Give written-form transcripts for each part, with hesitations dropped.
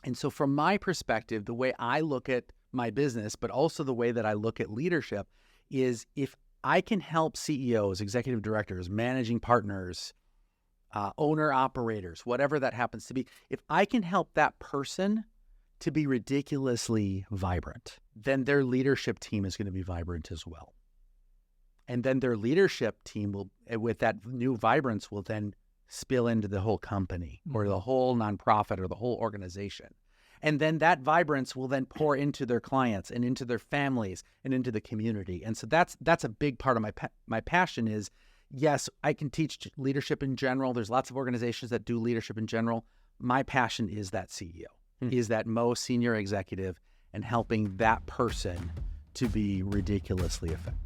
And so from my perspective, the way I look at my business, but also the way that I look at leadership is if I can help CEOs, executive directors, managing partners, owner operators, whatever that happens to be, if I can help that person to be ridiculously vibrant, then their leadership team is going to be vibrant as well. And then their leadership team will, with that new vibrance, will then spill into the whole company or the whole nonprofit or the whole organization. And then that vibrance will then pour into their clients and into their families and into the community. And so that's a big part of my passion is, yes, I can teach leadership in general. There's lots of organizations that do leadership in general. My passion is that CEO, is that most senior executive, and helping that person to be ridiculously effective.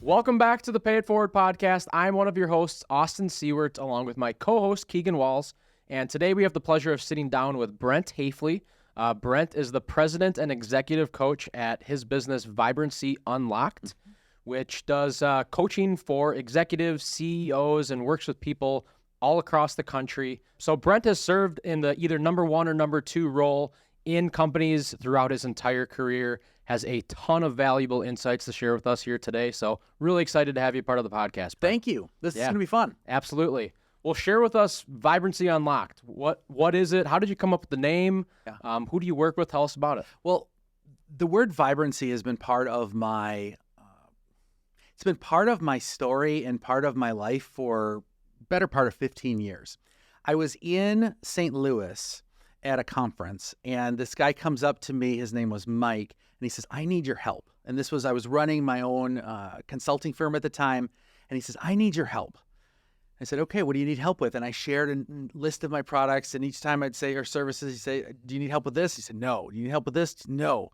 Welcome back to the Pay It Forward podcast. I'm one of your hosts, Austin Seward, along with my co-host, Keegan Walls. And today we have the pleasure of sitting down with Brent Hafele. Brent is the president and executive coach at his business, Vibrancy Unlocked, which does coaching for executives, CEOs, and works with people all across the country. So Brent has served in the either number one or number two role in companies throughout his entire career, has a ton of valuable insights to share with us here today. So really excited to have you part of the podcast, Brent. Thank you. This is going to be fun. Absolutely. Well, share with us Vibrancy Unlocked. What is it? How did you come up with the name? Yeah. Who do you work with? Tell us about it. Well, the word vibrancy has been part of my it's been part of my story and part of my life for better part of 15 years. I was in St. Louis at a conference, and this guy comes up to me. His name was Mike, and he says, "I need your help." And I was running my own consulting firm at the time, and he says, "I need your help." I said, "Okay, what do you need help with?" And I shared a list of my products, and each time I'd say, or services, he'd say, "Do you need help with this?" He said, "No." "Do you need help with this?" "No."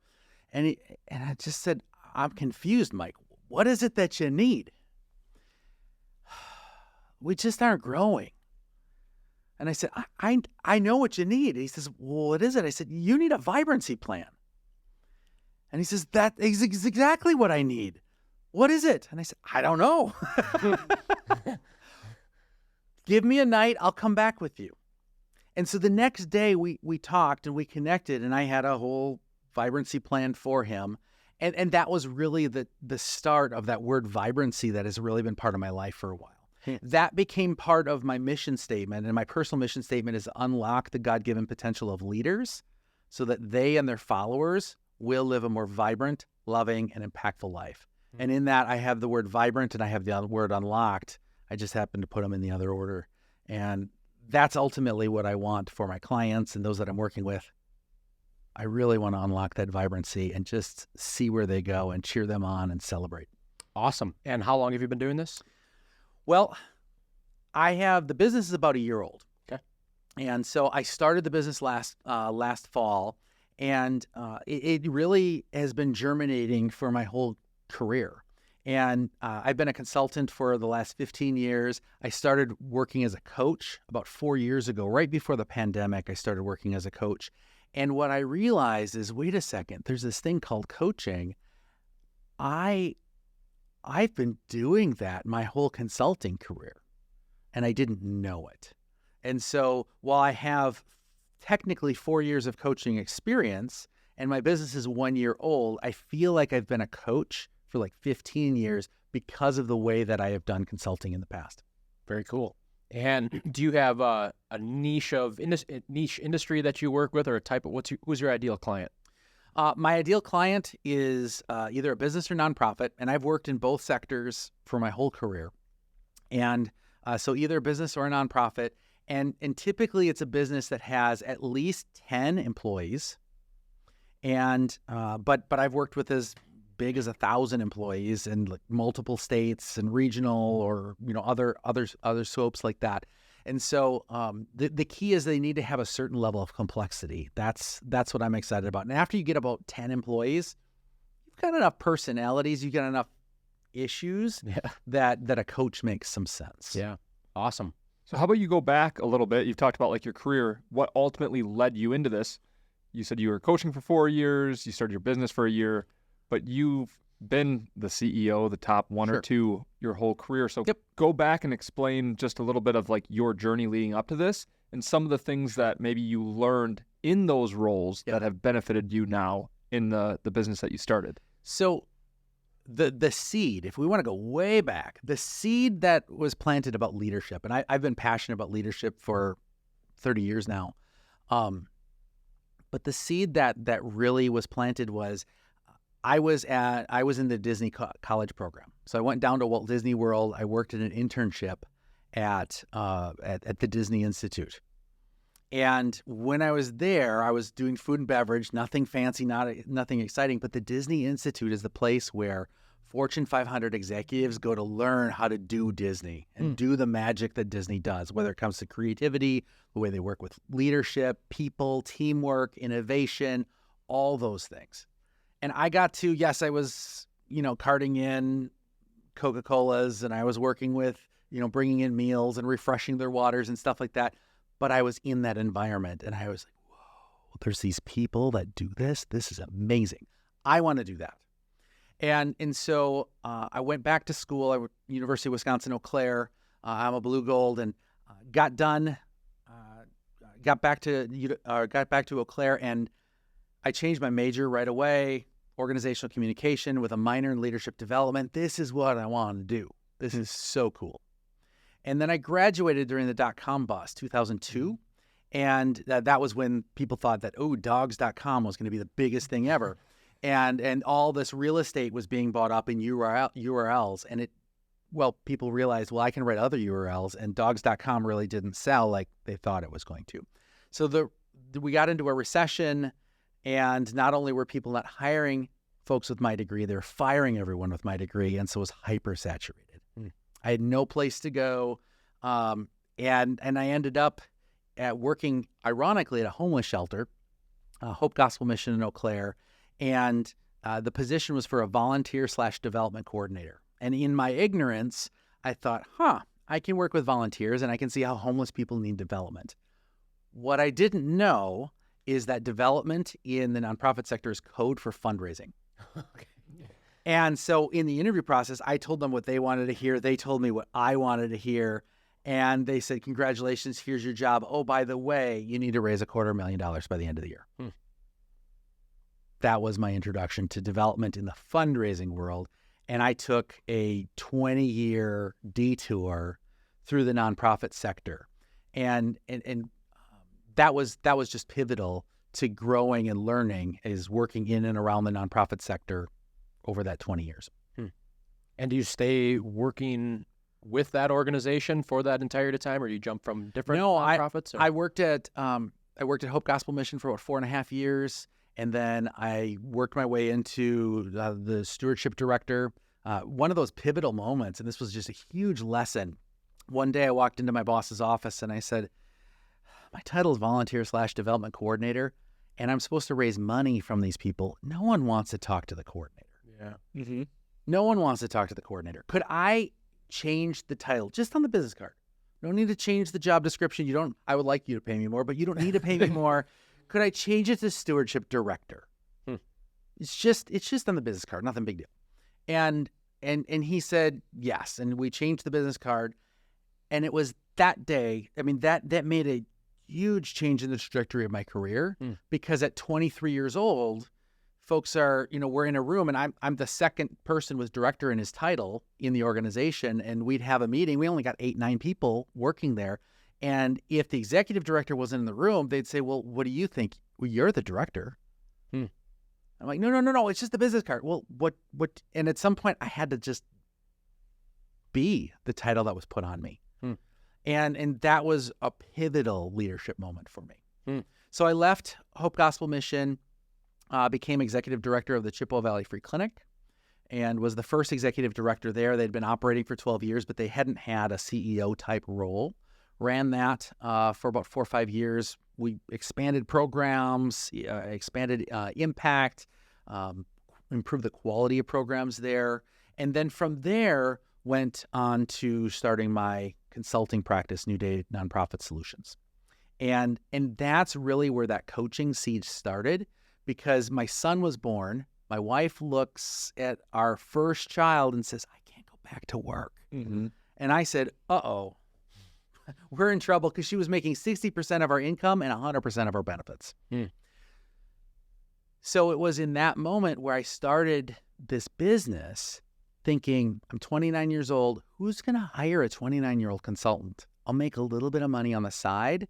And I just said, "I'm confused, Mike. What is it that you need?" "We just aren't growing." And I said, I know what you need. He says, "Well, what is it?" I said, "You need a vibrancy plan." And he says, "That is exactly what I need. What is it?" And I said, "I don't know." "Give me a night. I'll come back with you." And so the next day we talked and we connected, and I had a whole vibrancy plan for him. And that was really the start of that word vibrancy that has really been part of my life for a while. That became part of my mission statement, and my personal mission statement is unlock the God-given potential of leaders so that they and their followers will live a more vibrant, loving, and impactful life. And in that, I have the word vibrant and I have the word unlocked. I just happen to put them in the other order. And that's ultimately what I want for my clients and those that I'm working with. I really want to unlock that vibrancy and just see where they go and cheer them on and celebrate. Awesome. And how long have you been doing this? Well, the business is about a year old. Okay. And so I started the business last fall, and it really has been germinating for my whole career. And I've been a consultant for the last 15 years. I started working as a coach about 4 years ago. Right before the pandemic, I started working as a coach. And what I realized is, wait a second, there's this thing called coaching. I've been doing that my whole consulting career, and I didn't know it. And so while I have technically 4 years of coaching experience and my business is 1 year old, I feel like I've been a coach for like 15 years because of the way that I have done consulting in the past. Very cool. And do you have a niche industry that you work with, or a type of who's your ideal client? My ideal client is either a business or nonprofit, and I've worked in both sectors for my whole career. And so either a business or a nonprofit, and typically it's a business that has at least 10 employees. And but I've worked with as big as 1,000 employees in like multiple states and regional, or other scopes like that. And so the key is they need to have a certain level of complexity. That's what I'm excited about. And after you get about 10 employees, you've got enough personalities, you've got enough issues that a coach makes some sense. Yeah. Awesome. So how about you go back a little bit? You've talked about like your career. What ultimately led you into this? You said you were coaching for 4 years. You started your business for a year, but you've been the CEO, the top one Sure. or two your whole career. So Yep. go back and explain just a little bit of like your journey leading up to this and some of the things that maybe you learned in those roles Yep. that have benefited you now in the business that you started. So the seed, if we want to go way back, the seed that was planted about leadership, and I've been passionate about leadership for 30 years now. But the seed that really was planted was I was in the Disney college program. So I went down to Walt Disney World. I worked in an internship at the Disney Institute. And when I was there, I was doing food and beverage, nothing fancy, nothing exciting. But the Disney Institute is the place where Fortune 500 executives go to learn how to do Disney and do the magic that Disney does, whether it comes to creativity, the way they work with leadership, people, teamwork, innovation, all those things. And I got to, yes, I was, carting in Coca-Colas, and I was working with, bringing in meals and refreshing their waters and stuff like that. But I was in that environment, and I was like, whoa, there's these people that do this. This is amazing. I want to do that. And so I went back to school. I went to University of Wisconsin, Eau Claire. I'm a blue gold, and got done. Got back to Eau Claire, and I changed my major right away. Organizational communication with a minor in leadership development. This is what I want to do. This is so cool. And then I graduated during the dot-com bust, 2002. And that was when people thought that, dogs.com was going to be the biggest thing ever. And all this real estate was being bought up in URLs. And people realized, I can write other URLs, and dogs.com really didn't sell like they thought it was going to. So we got into a recession, and not only were people not hiring folks with my degree, they were firing everyone with my degree, and so it was hyper saturated. I had no place to go, and I ended up working, ironically, at a homeless shelter, Hope Gospel Mission in Eau Claire, and the position was for a volunteer/development coordinator. And in my ignorance, I thought, I can work with volunteers, and I can see how homeless people need development. What I didn't know is that development in the nonprofit sector is code for fundraising. Okay. And so in the interview process, I told them what they wanted to hear. They told me what I wanted to hear. And they said, congratulations, here's your job. Oh, by the way, you need to raise $250,000 by the end of the year. That was my introduction to development in the fundraising world. And I took a 20-year detour through the nonprofit sector. And that was just pivotal to growing and learning, is working in and around the nonprofit sector over that 20 years. And do you stay working with that organization for that entire time, or do you jump from different nonprofits? I worked at Hope Gospel Mission for about 4.5 years, and then I worked my way into the stewardship director. One of those pivotal moments, and this was just a huge lesson. One day I walked into my boss's office and I said, my title is volunteer/development coordinator, and I'm supposed to raise money from these people. No one wants to talk to the coordinator. Yeah. Mm-hmm. No one wants to talk to the coordinator. Could I change the title just on the business card? No need to change the job description. I would like you to pay me more, but you don't need to pay me more. Could I change it to stewardship director? It's just on the business card, nothing big deal. And he said yes, and we changed the business card, and it was that day. I mean, that made a huge change in the trajectory of my career, because at 23 years old, folks are, we're in a room, and I'm the second person with director in his title in the organization, and we'd have a meeting. We only got 8-9 people working there. And if the executive director wasn't in the room, they'd say, well, what do you think? Well, you're the director. I'm like, no, it's just the business card. Well, what? And at some point I had to just be the title that was put on me. And that was a pivotal leadership moment for me. So I left Hope Gospel Mission, became executive director of the Chippewa Valley Free Clinic, and was the first executive director there. They'd been operating for 12 years, but they hadn't had a CEO type role. Ran that for about 4 or 5 years. We expanded programs, expanded impact, improved the quality of programs there. And then from there, went on to starting my consulting practice, New Day Nonprofit Solutions. And that's really where that coaching seed started, because my son was born My wife looks at our first child and says, I can't go back to work. Mm-hmm. And I said, uh-oh, we're in trouble, because she was making 60% of our income and 100% of our benefits. So it was in that moment where I started this business thinking, I'm 29 years old. Who's going to hire a 29-year-old consultant? I'll make a little bit of money on the side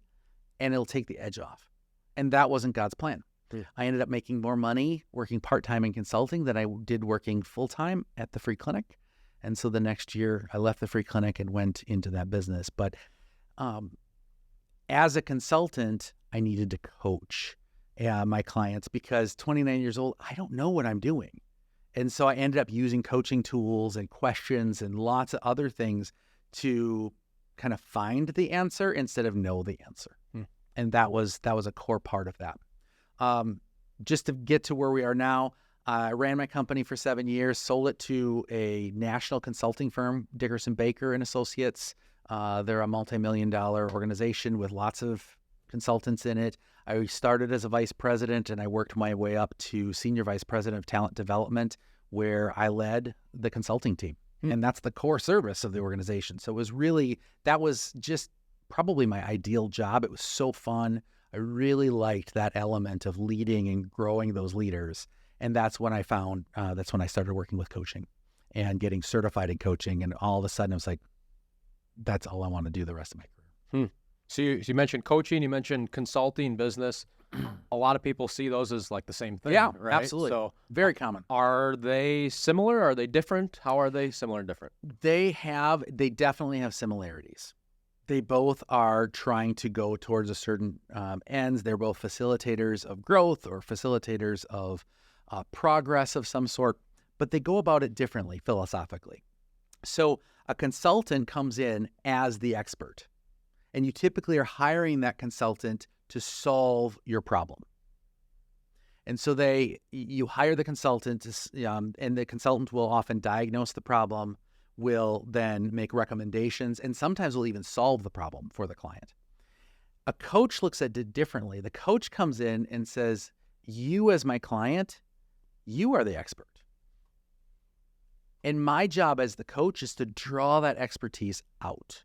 and it'll take the edge off. And that wasn't God's plan. I ended up making more money working part-time in consulting than I did working full-time at the free clinic. And so the next year I left the free clinic and went into that business. But as a consultant, I needed to coach my clients, because 29 years old, I don't know what I'm doing. And so I ended up using coaching tools and questions and lots of other things to kind of find the answer instead of know the answer. And that was a core part of that. Just to get to where we are now, I ran my company for 7 years, sold it to a national consulting firm, Dickerson Baker and Associates. They're a multi-million-dollar organization with lots of consultants in it. I started as a vice president and I worked my way up to senior vice president of talent development, where I led the consulting team. And that's the core service of the organization. So that was just probably my ideal job. It was so fun. I really liked that element of leading and growing those leaders. And that's when I started working with coaching and getting certified in coaching. And all of a sudden I was like, that's all I want to do the rest of my career. So you mentioned coaching, you mentioned consulting, business. A lot of people see those as like the same thing. Yeah, right? absolutely. So very common. Are they similar? Are they different? How are they similar and different? They definitely have similarities. They both are trying to go towards a certain ends. They're both facilitators of growth or facilitators of progress of some sort, but they go about it differently philosophically. So a consultant comes in as the expert, and you typically are hiring that consultant to solve your problem. And so you hire the consultant, and the consultant will often diagnose the problem, will then make recommendations, and sometimes will even solve the problem for the client. A coach looks at it differently. The coach comes in and says, you as my client, you are the expert. And my job as the coach is to draw that expertise out.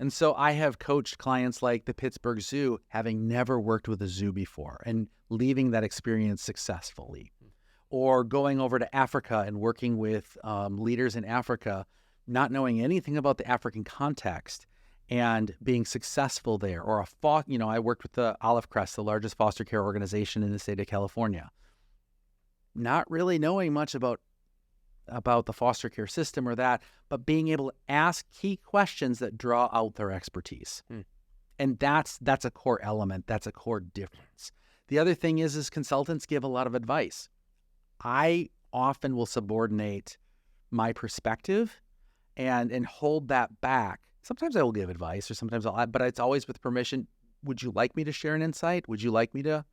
And so I have coached clients like the Pittsburgh Zoo, having never worked with a zoo before and leaving that experience successfully. Or going over to Africa and working with leaders in Africa, not knowing anything about the African context and being successful there. Or I worked with the Olive Crest, the largest foster care organization in the state of California. Not really knowing much about the foster care system or that, but being able to ask key questions that draw out their expertise. And that's a core element. That's a core difference. The other thing is consultants give a lot of advice. I often will subordinate my perspective and hold that back. Sometimes I will give advice, or sometimes but it's always with permission. Would you like me to share an insight? Would you like me to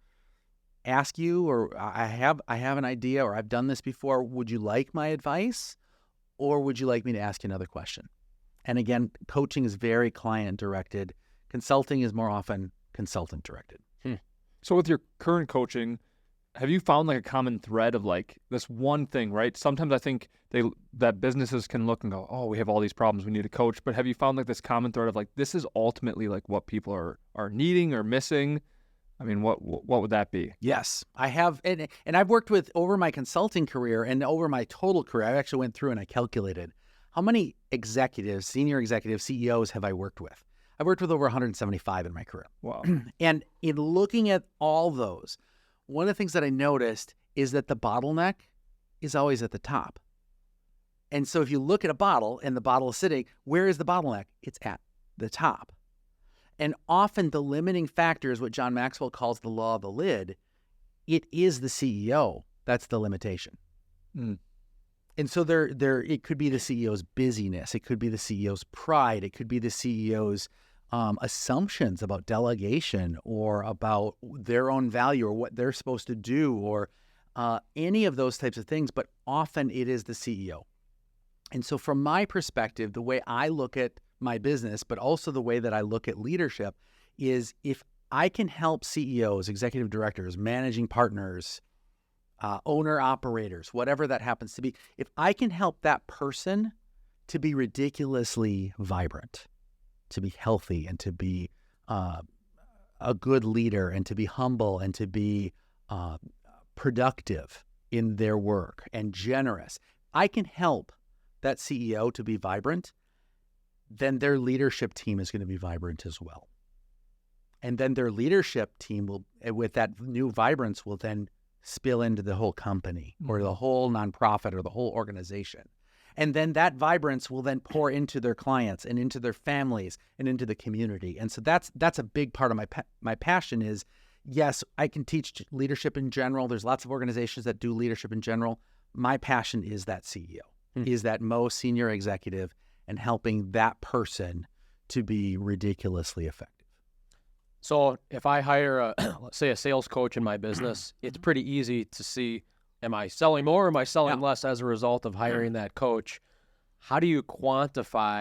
ask you, or I have an idea, or I've done this before. Would you like my advice, or would you like me to ask you another question? And again, coaching is very client directed. Consulting is more often consultant directed. So with your current coaching, have you found like a common thread of like this one thing, right? Sometimes I think that businesses can look and go, oh, we have all these problems, we need a coach. But have you found like this common thread of like, this is ultimately like what people are needing or missing? I mean, what would that be? Yes, I have. And I've worked with, over my consulting career and over my total career, I actually went through and I calculated how many executives, senior executives, CEOs have I worked with. I've worked with over 175 in my career. Wow. And in looking at all those, one of the things that I noticed is that the bottleneck is always at the top. And so if you look at a bottle and the bottle is sitting, where is the bottleneck? It's at the top. And often the limiting factor is what John Maxwell calls the law of the lid. It is the CEO that's the limitation. And so it could be the CEO's busyness. It could be the CEO's pride. It could be the CEO's assumptions about delegation or about their own value or what they're supposed to do or any of those types of things. But often it is the CEO. And so from my perspective, the way I look at my business, but also the way that I look at leadership is if I can help CEOs, executive directors, managing partners, owner operators, whatever that happens to be. If I can help that person to be ridiculously vibrant, to be healthy, and to be a good leader, and to be humble, and to be productive in their work and generous, I can help that CEO to be vibrant, then their leadership team is going to be vibrant as well. And then their leadership team will, with that new vibrance, will then spill into the whole company or the whole nonprofit or the whole organization. And then that vibrance will then pour into their clients and into their families and into the community. And so that's a big part of my passion is, yes, I can teach leadership in general. There's lots of organizations that do leadership in general. My passion is that CEO, is that most senior executive, and helping that person to be ridiculously effective. So if I hire let's say a sales coach in my business, it's pretty easy to see, am I selling more or am I selling less as a result of hiring that coach? How do you quantify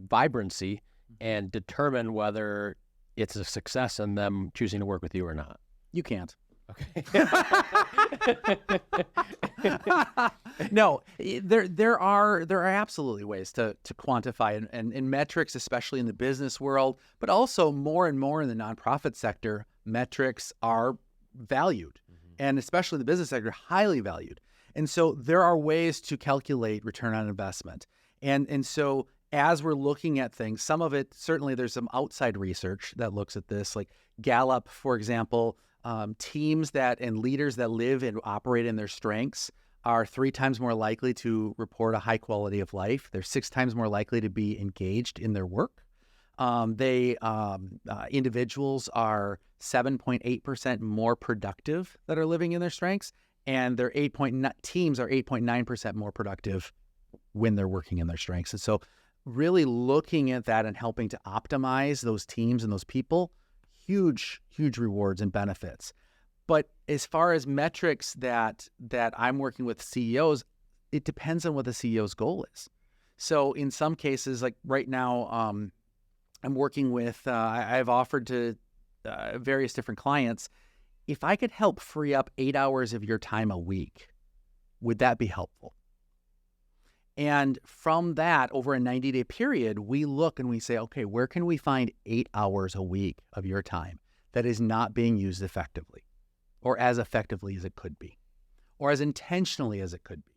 vibrancy and determine whether it's a success in them choosing to work with you or not? You can't. Okay. No, there are absolutely ways to quantify and in metrics, especially in the business world, but also more and more in the nonprofit sector, metrics are valued, and especially in the business sector, highly valued. And so there are ways to calculate return on investment. And so as we're looking at things, some of it, certainly there's some outside research that looks at this, like Gallup, for example. Teams and leaders that live and operate in their strengths are 3 times more likely to report a high quality of life. They're 6 times more likely to be engaged in their work. Individuals are 7.8% more productive that are living in their strengths, and their teams are 8.9% more productive when they're working in their strengths. And so really looking at that and helping to optimize those teams and those people, huge rewards and benefits. But as far as metrics that I'm working with CEOs, it depends on what the CEO's goal is. So in some cases, like right now, I'm working with, I've offered to various different clients, if I could help free up 8 hours of your time a week, would that be helpful? And from that, over a 90-day period, we look and we say, okay, where can we find 8 hours a week of your time that is not being used effectively, or as effectively as it could be, or as intentionally as it could be?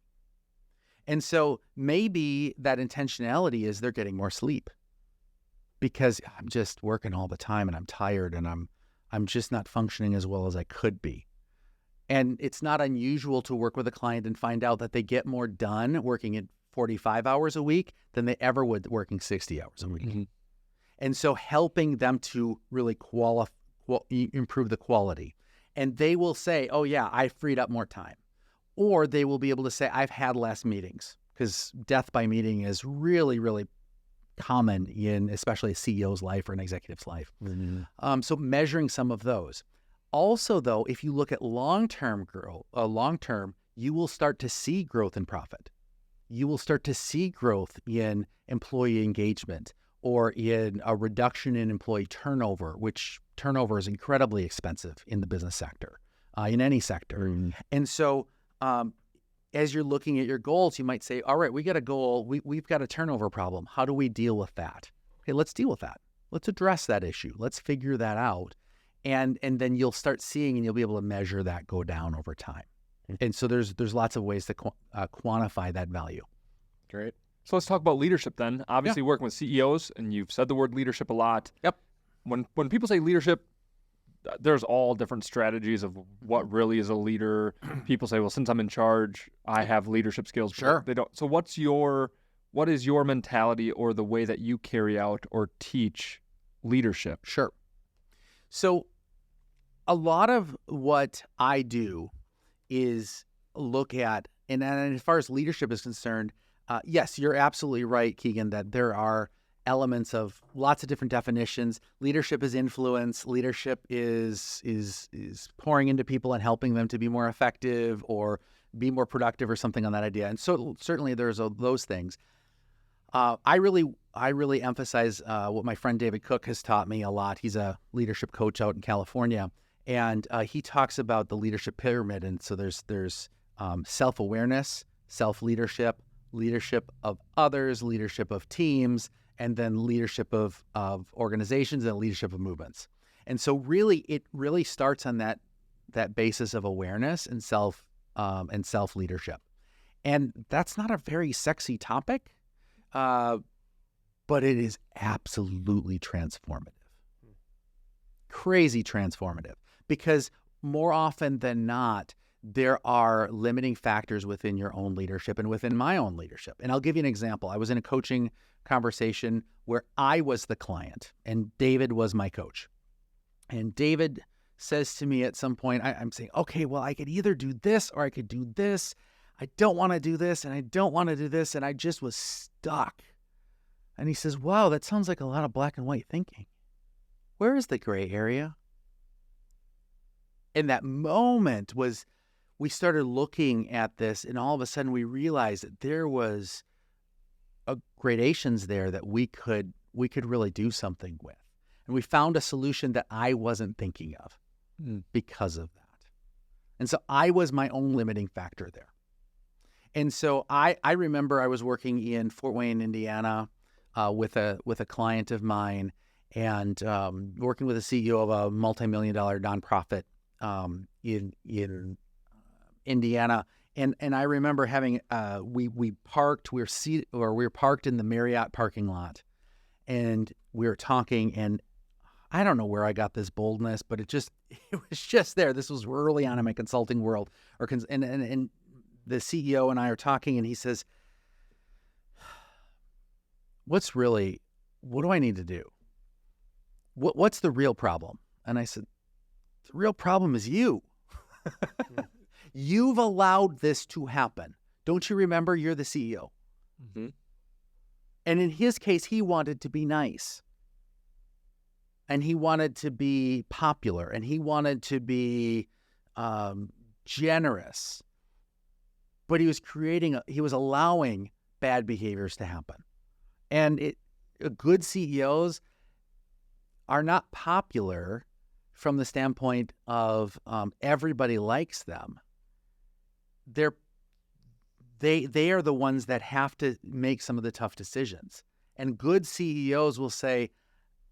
And so maybe that intentionality is they're getting more sleep because I'm just working all the time and I'm tired and I'm just not functioning as well as I could be. And it's not unusual to work with a client and find out that they get more done working at 45 hours a week than they ever would working 60 hours a week. Mm-hmm. And so helping them to really improve the quality. And they will say, oh yeah, I freed up more time. Or they will be able to say, I've had less meetings, because death by meeting is really, really common in especially a CEO's life or an executive's life. Mm-hmm. So measuring some of those. Also though, if you look at long-term, you will start to see growth in profit. You will start to see growth in employee engagement or in a reduction in employee turnover, which turnover is incredibly expensive in the business sector, in any sector. Mm-hmm. And so as you're looking at your goals, you might say, all right, we got a goal. We've got a turnover problem. How do we deal with that? Okay, let's deal with that. Let's address that issue. Let's figure that out. And then you'll start seeing and you'll be able to measure that go down over time. And so there's lots of ways to quantify that value. Great. So let's talk about leadership then. Obviously, working with CEOs, and you've said the word leadership a lot. Yep. When people say leadership, there's all different strategies of what really is a leader. People say, well, since I'm in charge, I have leadership skills. Sure. They don't. So what is your mentality or the way that you carry out or teach leadership? Sure. So a lot of what I do is look at, and as far as leadership is concerned, yes, you're absolutely right, Keegan, that there are elements of lots of different definitions. Leadership is influence. Leadership is pouring into people and helping them to be more effective or be more productive or something on that idea. And so certainly there's those things. I really emphasize what my friend David Cook has taught me a lot. He's a leadership coach out in California. And he talks about the leadership pyramid. And so there's self-awareness, self-leadership, leadership of others, leadership of teams, and then leadership of organizations and leadership of movements. And so really, it really starts on that basis of awareness and self-leadership. And that's not a very sexy topic, but it is absolutely transformative. Crazy transformative. Because more often than not, there are limiting factors within your own leadership and within my own leadership. And I'll give you an example. I was in a coaching conversation where I was the client and David was my coach. And David says to me at some point, I'm saying, okay, well, I could either do this or I could do this. I don't want to do this and I don't want to do this. And I just was stuck. And he says, wow, that sounds like a lot of black and white thinking. Where is the gray area? And that moment was, we started looking at this and all of a sudden we realized that there was gradations there that we could really do something with. And we found a solution that I wasn't thinking of because of that. And so I was my own limiting factor there. And so I remember I was working in Fort Wayne, Indiana, with a client of mine, and working with a CEO of a multi-million-dollar nonprofit in Indiana. And I remember having we were parked in the Marriott parking lot, and we were talking, and I don't know where I got this boldness, but it was just there. This was early on in my consulting world, and the CEO and I are talking, and he says, what do I need to do? What's the real problem? And I said, the real problem is you. You've allowed this to happen. Don't you remember you're the CEO? Mm-hmm. And in his case, he wanted to be nice. And he wanted to be popular. And he wanted to be generous. But he was allowing bad behaviors to happen. And good CEOs are not popular from the standpoint of everybody likes them. They are the ones that have to make some of the tough decisions. And good CEOs will say,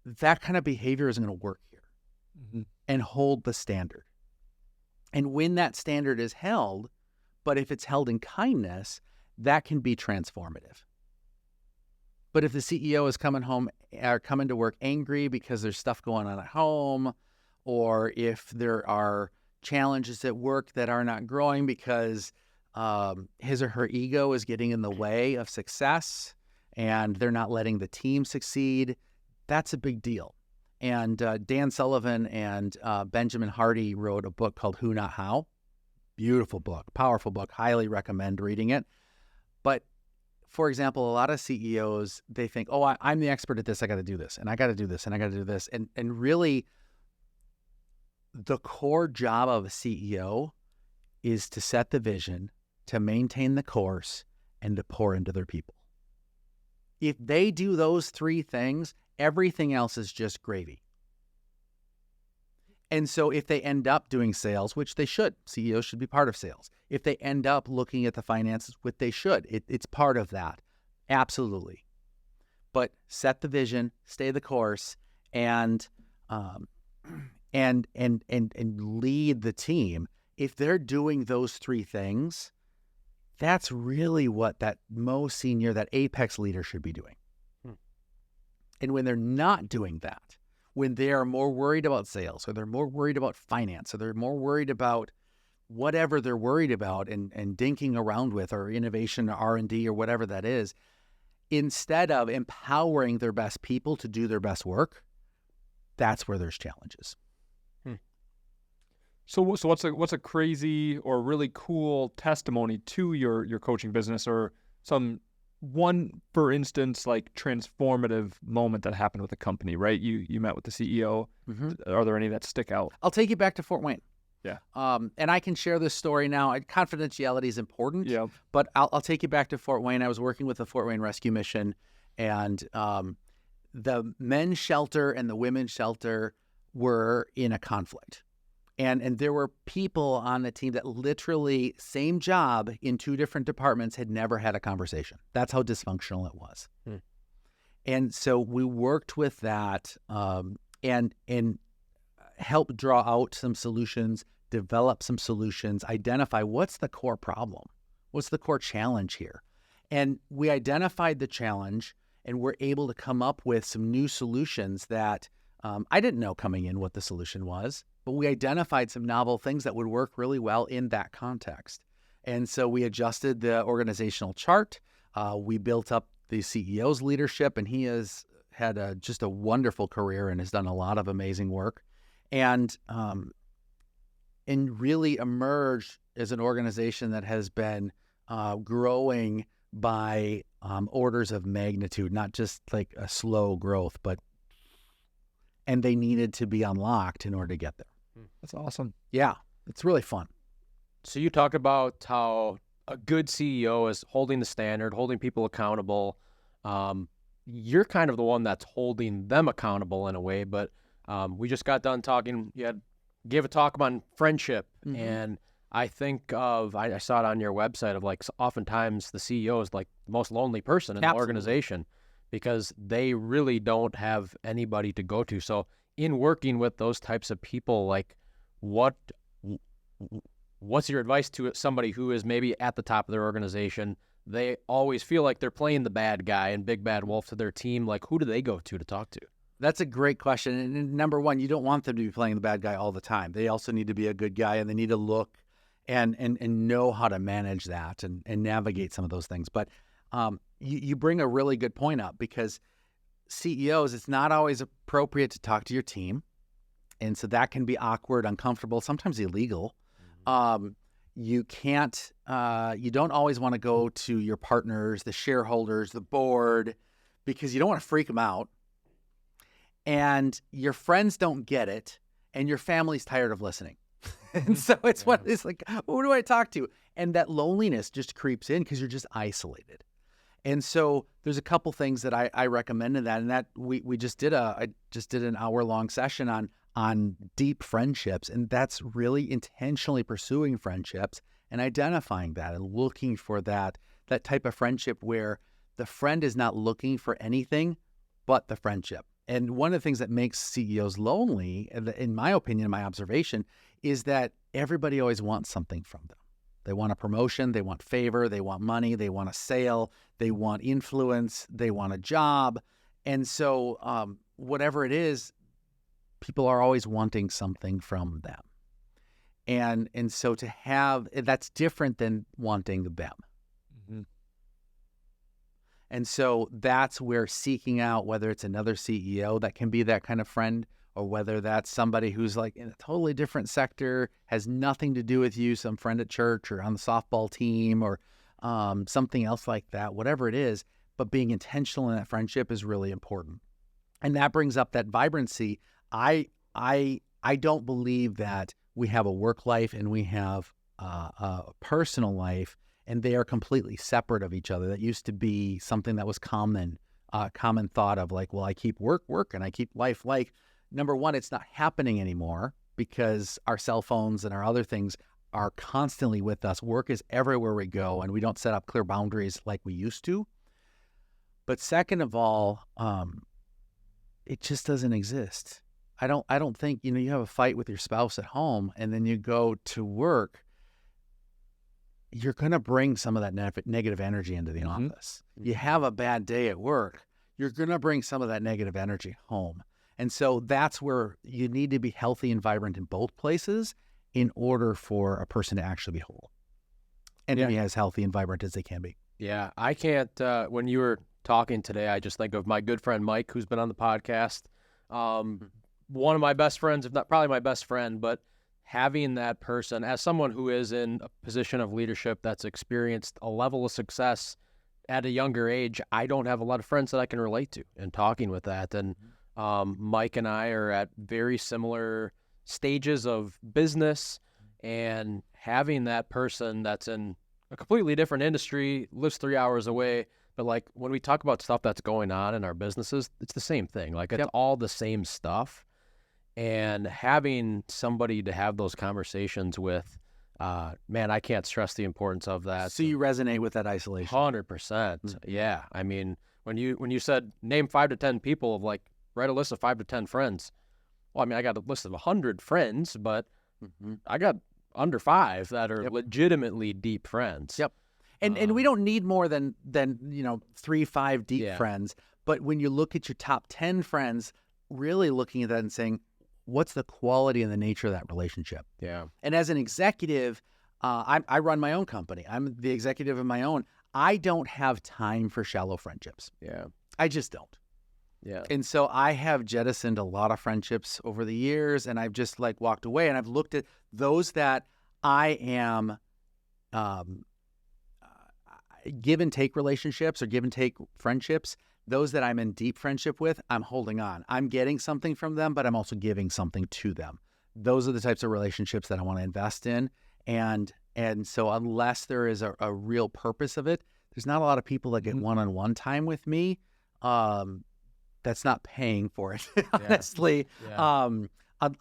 that kind of behavior isn't going to work here, and hold the standard. And when that standard is held, but if it's held in kindness, that can be transformative. But if the CEO is coming to work angry because there's stuff going on at home, or if there are challenges at work that are not growing because his or her ego is getting in the way of success and they're not letting the team succeed, that's a big deal. And Dan Sullivan and Benjamin Hardy wrote a book called Who Not How. Beautiful book, powerful book, highly recommend reading it. But for example, a lot of CEOs, they think, oh, I'm the expert at this, I got to do this, and I got to do this, and I got to do this. And really, the core job of a CEO is to set the vision, to maintain the course, and to pour into their people. If they do those three things, everything else is just gravy. And so if they end up doing sales, which they should, CEOs should be part of sales. If they end up looking at the finances, which they should, it's part of that. Absolutely. But set the vision, stay the course, and lead the team. If they're doing those three things, that's really what that most senior, that apex leader should be doing. And when they're not doing that, when they are more worried about sales, or they're more worried about finance, or they're more worried about whatever they're worried about and dinking around with, or innovation, or R&D, or whatever that is, instead of empowering their best people to do their best work, that's where there's challenges. So what's a crazy or really cool testimony to your coaching business, or some one, for instance, like transformative moment that happened with a company, right? You met with the CEO. Mm-hmm. Are there any that stick out? I'll take you back to Fort Wayne. Yeah. And I can share this story now. Confidentiality is important. Yeah. But I'll take you back to Fort Wayne. I was working with the Fort Wayne Rescue Mission, and the men's shelter and the women's shelter were in a conflict. And there were people on the team that literally, same job in two different departments, had never had a conversation. That's how dysfunctional it was. And so we worked with that and helped draw out some solutions, develop some solutions, identify what's the core problem, what's the core challenge here. And we identified the challenge and we're able to come up with some new solutions that I didn't know coming in what the solution was, but we identified some novel things that would work really well in that context. And so we adjusted the organizational chart. We built up the CEO's leadership, and he has had just a wonderful career and has done a lot of amazing work, and really emerged as an organization that has been growing by orders of magnitude, not just like a slow growth, and they needed to be unlocked in order to get there. That's awesome. Yeah, it's really fun. So you talk about how a good CEO is holding the standard, holding people accountable. You're kind of the one that's holding them accountable in a way, but we just got done talking. You gave a talk on friendship, and I think I saw it on your website of like oftentimes the CEO is like the most lonely person in the organization because they really don't have anybody to go to. So in working with those types of people, like what's your advice to somebody who is maybe at the top of their organization? They always feel like they're playing the bad guy and big bad wolf to their team. Like, who do they go to talk to? That's a great question. And number one, you don't want them to be playing the bad guy all the time. They also need to be a good guy, and they need to look and know how to manage that and navigate some of those things. But you bring a really good point up, because CEOs, it's not always appropriate to talk to your team. And so that can be awkward, uncomfortable, sometimes illegal. You don't always want to go to your partners, the shareholders, the board, because you don't want to freak them out. And your friends don't get it, and your family's tired of listening. And so it's like, who do I talk to? And that loneliness just creeps in because you're just isolated. And so there's a couple things that I recommend in that, and that we just did I just did an hour-long session on deep friendships, and that's really intentionally pursuing friendships and identifying that and looking for that type of friendship where the friend is not looking for anything but the friendship. And one of the things that makes CEOs lonely, in my opinion, my observation, is that everybody always wants something from them. They want a promotion, they want favor, they want money, they want a sale, they want influence, they want a job. And so whatever it is, people are always wanting something from them. And so to have, that's different than wanting them. And so that's where seeking out, whether it's another CEO that can be that kind of friend, or whether that's somebody who's like in a totally different sector, has nothing to do with you, some friend at church or on the softball team or something else like that, whatever it is, but being intentional in that friendship is really important. And that brings up that vibrancy. I don't believe that we have a work life and we have a personal life, and they are completely separate of each other. That used to be something that was common thought of, like, well, I keep work and I keep life. Like, number one, it's not happening anymore because our cell phones and our other things are constantly with us. Work is everywhere we go, and we don't set up clear boundaries like we used to. But second of all, it just doesn't exist. I don't think, you have a fight with your spouse at home and then you go to work, you're going to bring some of that negative energy into the office. You have a bad day at work, you're going to bring some of that negative energy home. And so that's where you need to be healthy and vibrant in both places in order for a person to actually be whole and to be as healthy and vibrant as they can be. Yeah, I can't, when you were talking today, I just think of my good friend Mike, who's been on the podcast. One of my best friends, if not probably my best friend, but having that person, as someone who is in a position of leadership that's experienced a level of success at a younger age, I don't have a lot of friends that I can relate to in talking with that. And Mike and I are at very similar stages of business, and having that person that's in a completely different industry, lives 3 hours away, but like when we talk about stuff that's going on in our businesses, it's the same thing. Like it's all the same stuff. and having somebody to have those conversations with, man, I can't stress the importance of that. So you resonate with that isolation. 100%. Yeah. I mean, when you said name 5 to 10 people, of like write a list of 5 to 10 friends. Well, I mean, I got a list of 100 friends, but I got under 5 that are legitimately deep friends. Yep. And we don't need more than 3-5 deep friends. But when you look at your top 10 friends, really looking at that and saying, what's the quality and the nature of that relationship? Yeah. And as an executive, I run my own company. I'm the executive of my own. I don't have time for shallow friendships. Yeah. I just don't. Yeah. And so I have jettisoned a lot of friendships over the years, and I've just like walked away, and I've looked at those that I am give and take relationships or give and take friendships. Those that I'm in deep friendship with, I'm holding on. I'm getting something from them, but I'm also giving something to them. Those are the types of relationships that I want to invest in. And so unless there is a real purpose of it, there's not a lot of people that get one-on-one time with me that's not paying for it, honestly,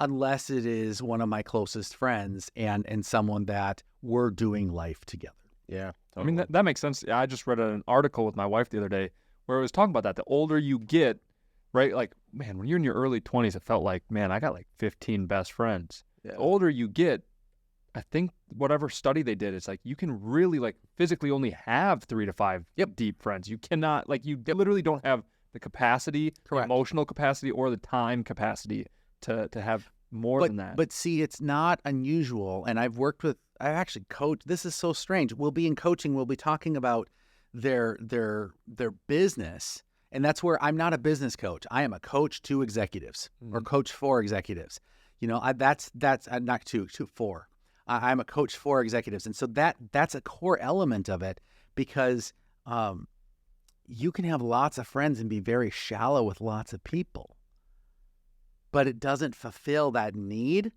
unless it is one of my closest friends and someone that we're doing life together. Yeah. I mean, that makes sense. I just read an article with my wife the other day where it was talking about that. The older you get, right? Like, man, when you're in your early 20s, it felt like, man, I got like 15 best friends. Yeah. The older you get, I think whatever study they did, it's like you can really like physically only have 3 to 5 deep friends. You cannot, like, you literally don't have the capacity, the emotional capacity, or the time capacity to have more than that. But see, it's not unusual. And I've actually coached. This is so strange. We'll be in coaching. We'll be talking about their business. And that's where I'm not a business coach. I am a coach to executives or coach for executives. That's not four. I'm a coach for executives. And so that's a core element of it, because you can have lots of friends and be very shallow with lots of people, but it doesn't fulfill that need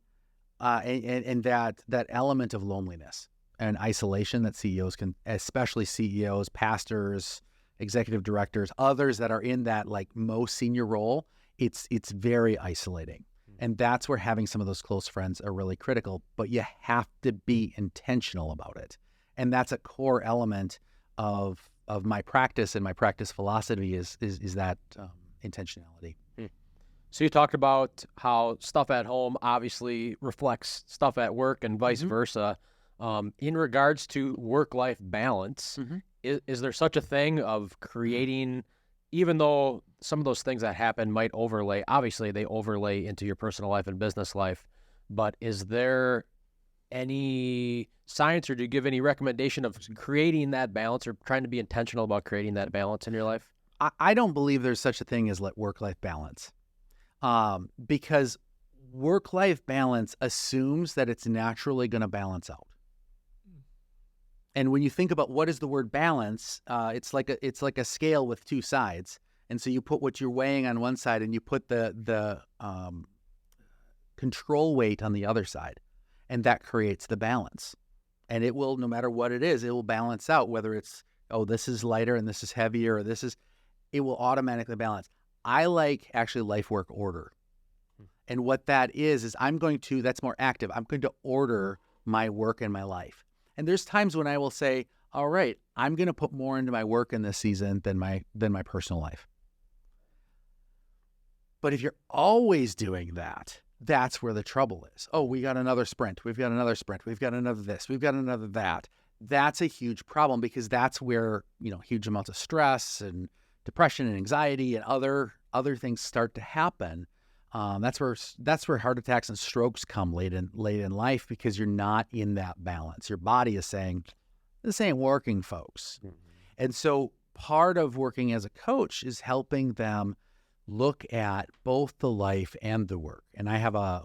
and that element of loneliness and isolation that CEOs can, especially CEOs, pastors, executive directors, others that are in that like most senior role. It's very isolating. And that's where having some of those close friends are really critical, but you have to be intentional about it. And that's a core element of my practice, and my practice philosophy is that intentionality. So you talked about how stuff at home obviously reflects stuff at work and vice versa. In regards to work-life balance, is there such a thing of creating, even though some of those things that happen might overlay, obviously they overlay into your personal life and business life, but is there any science, or do you give any recommendation of creating that balance or trying to be intentional about creating that balance in your life? I don't believe there's such a thing as work-life balance, because work-life balance assumes that it's naturally going to balance out. And when you think about what is the word balance, it's like a scale with two sides. And so you put what you're weighing on one side, and you put the control weight on the other side, and that creates the balance. And it will, no matter what it is, it will balance out. Whether it's, this is lighter and this is heavier, or it will automatically balance. I like actually life work order. And what that is that's more active. I'm going to order my work and my life. And there's times when I will say, all right, I'm going to put more into my work in this season than my personal life. But if you're always doing that, that's where the trouble is. We got another sprint. We've got another sprint. We've got another this. We've got another that. That's a huge problem, because that's where, huge amounts of stress and depression and anxiety and other things start to happen. That's where heart attacks and strokes come late in life, because you're not in that balance. Your body is saying, this ain't working, folks. And so part of working as a coach is helping them look at both the life and the work. And I have a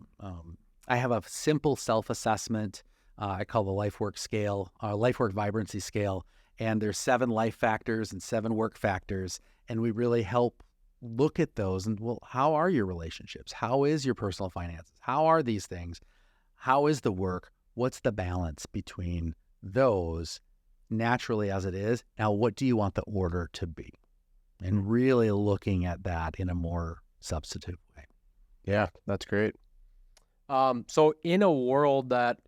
simple self-assessment. I call the life work scale, life work vibrancy scale. And there's 7 life factors and 7 work factors. And we really help look at those and, how are your relationships? How is your personal finances? How are these things? How is the work? What's the balance between those naturally as it is? Now, what do you want the order to be? And really looking at that in a more substantive way. Yeah, that's great. So in a world that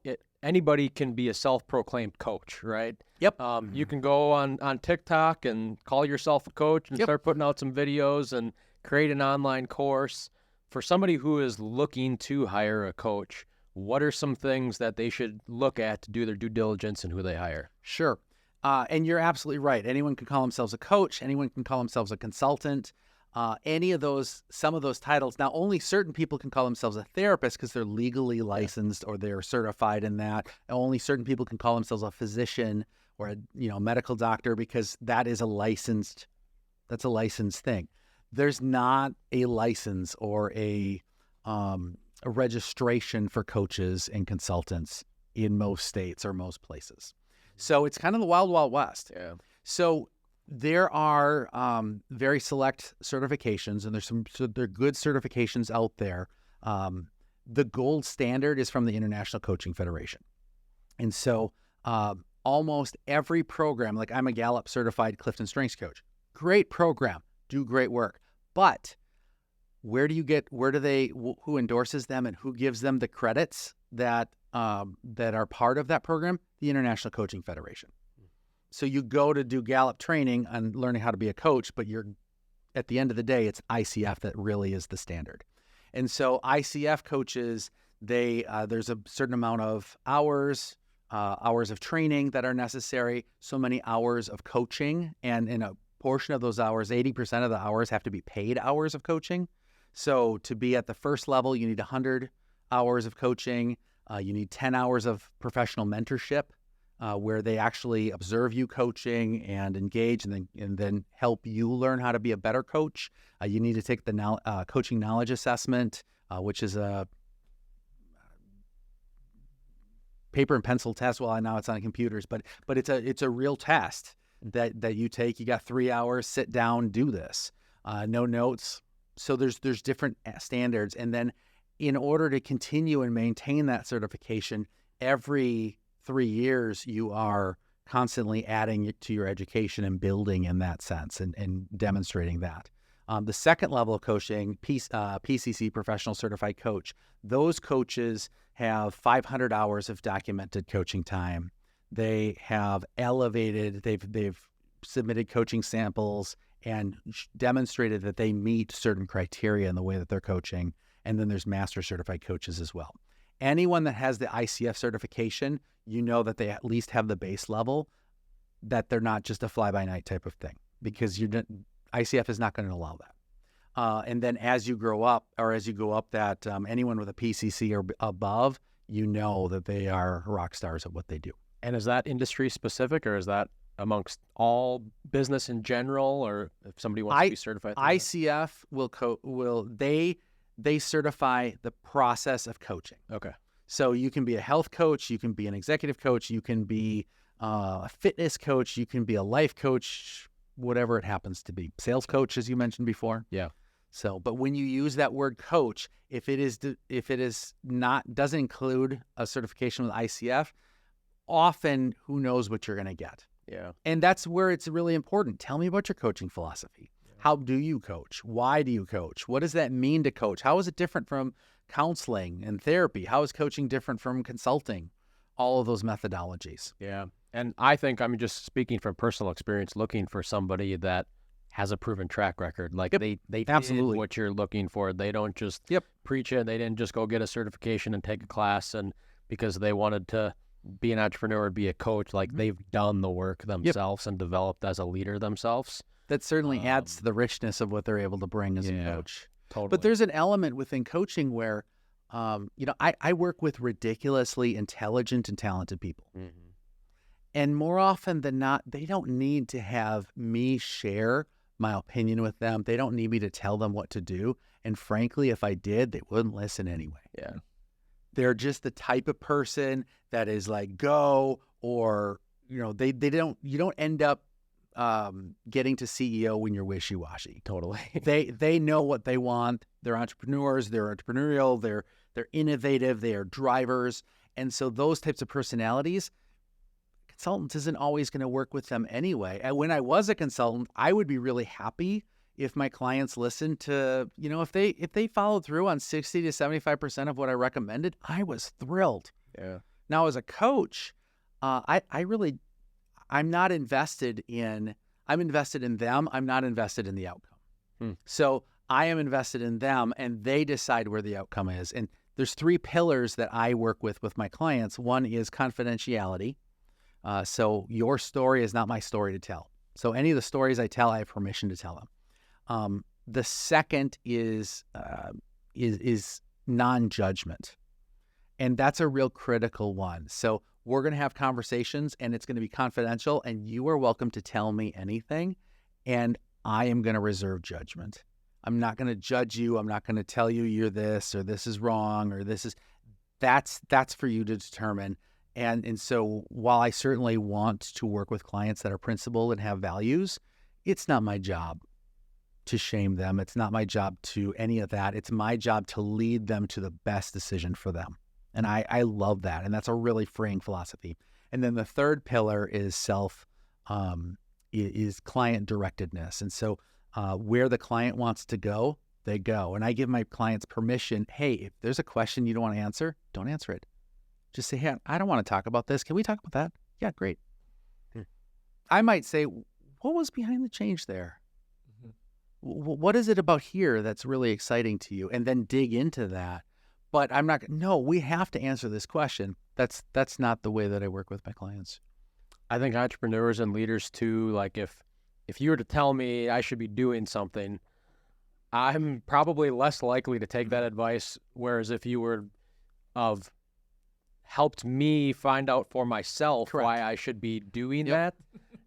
anybody can be a self-proclaimed coach, right? Yep. You can go on TikTok and call yourself a coach and start putting out some videos and create an online course. For somebody who is looking to hire a coach, what are some things that they should look at to do their due diligence in who they hire? Sure. And you're absolutely right. Anyone can call themselves a coach. Anyone can call themselves a consultant. Some of those titles. Now, only certain people can call themselves a therapist because they're legally licensed or they're certified in that. Only certain people can call themselves a physician or a medical doctor because that's a licensed thing. There's not a license or a registration for coaches and consultants in most states or most places. So it's kind of the wild, wild west. Yeah. So there are very select certifications, and there are good certifications out there. The gold standard is from the International Coaching Federation. And so almost every program, like I'm a Gallup-Certified Clifton Strengths Coach. Great program, do great work. But who endorses them and who gives them the credits that are part of that program? The International Coaching Federation. So you go to do Gallup training on learning how to be a coach, but at the end of the day, it's ICF that really is the standard. And so ICF coaches, there's a certain amount of hours of training that are necessary, so many hours of coaching, and in a portion of those hours, 80% of the hours have to be paid hours of coaching. So to be at the first level, you need 100 hours of coaching. You need 10 hours of professional mentorship, where they actually observe you coaching and engage and then help you learn how to be a better coach. You need to take the coaching knowledge assessment, which is a paper and pencil test. Well, now it's on computers, but it's a real test that you take. You got 3 hours, sit down, do this. No notes. So there's different standards. And then in order to continue and maintain that certification, every 3 years, you are constantly adding to your education and building in that sense and demonstrating that. The second level of coaching, PCC, Professional Certified Coach, those coaches have 500 hours of documented coaching time. They have they've submitted coaching samples and demonstrated that they meet certain criteria in the way that they're coaching. And then there's Master Certified Coaches as well. Anyone that has the ICF certification, that they at least have the base level, that they're not just a fly-by-night type of thing, because ICF is not going to allow that. And then as you grow up, that anyone with a PCC or above, that they are rock stars at what they do. And is that industry specific, or is that amongst all business in general, or if somebody wants to be certified? ICF they certify the process of coaching. Okay. So you can be a health coach, you can be an executive coach, you can be a fitness coach, you can be a life coach, whatever it happens to be. Sales coach, as you mentioned before. Yeah. So, but when you use that word coach, if it doesn't include a certification with ICF, often who knows what you're going to get. Yeah. And that's where it's really important. Tell me about your coaching philosophy. How do you coach? Why do you coach? What does that mean to coach? How is it different from counseling and therapy? How is coaching different from consulting? All of those methodologies. Yeah. And I think, just speaking from personal experience, looking for somebody that has a proven track record. Like they absolutely did what you're looking for. They don't just preach it. They didn't just go get a certification and take a class and because they wanted to be an entrepreneur or be a coach. Like they've done the work themselves and developed as a leader themselves. That certainly adds to the richness of what they're able to bring as a coach. Totally. But there's an element within coaching where, I work with ridiculously intelligent and talented people. Mm-hmm. And more often than not, they don't need to have me share my opinion with them. They don't need me to tell them what to do. And frankly, if I did, they wouldn't listen anyway. Yeah. They're just the type of person that is like, go, or, you don't end up getting to CEO when you're wishy-washy. Totally. They know what they want. They're entrepreneurs. They're entrepreneurial. They're innovative. They are drivers. And so those types of personalities, consultants isn't always going to work with them anyway. And when I was a consultant, I would be really happy if my clients listen to, if they followed through on 60 to 75% of what I recommended, I was thrilled. Yeah. Now, as a coach, I'm not invested in, I'm invested in them. I'm not invested in the outcome. So I am invested in them, and they decide where the outcome is. And there's 3 pillars that I work with my clients. One is confidentiality. So your story is not my story to tell. So any of the stories I tell, I have permission to tell them. The second is non-judgment. And that's a real critical one. So we're going to have conversations, and it's going to be confidential, and you are welcome to tell me anything, and I am going to reserve judgment. I'm not going to judge you. I'm not going to tell you you're this or this is wrong or that's for you to determine. And so while I certainly want to work with clients that are principled and have values, it's not my job to shame them. It's not my job to any of that. It's my job to lead them to the best decision for them. And I love that. And that's a really freeing philosophy. And then the third pillar is is client directedness. And so where the client wants to go, they go. And I give my clients permission. Hey, if there's a question you don't want to answer, don't answer it. Just say, hey, I don't want to talk about this. Can we talk about that? Yeah, great. I might say, what was behind the change there? What is it about here that's really exciting to you? And then dig into that. But I'm not, no, we have to answer this question. That's not the way that I work with my clients. I think entrepreneurs and leaders too, like if you were to tell me I should be doing something, I'm probably less likely to take that advice. Whereas if you were helped me find out for myself why I should be doing that.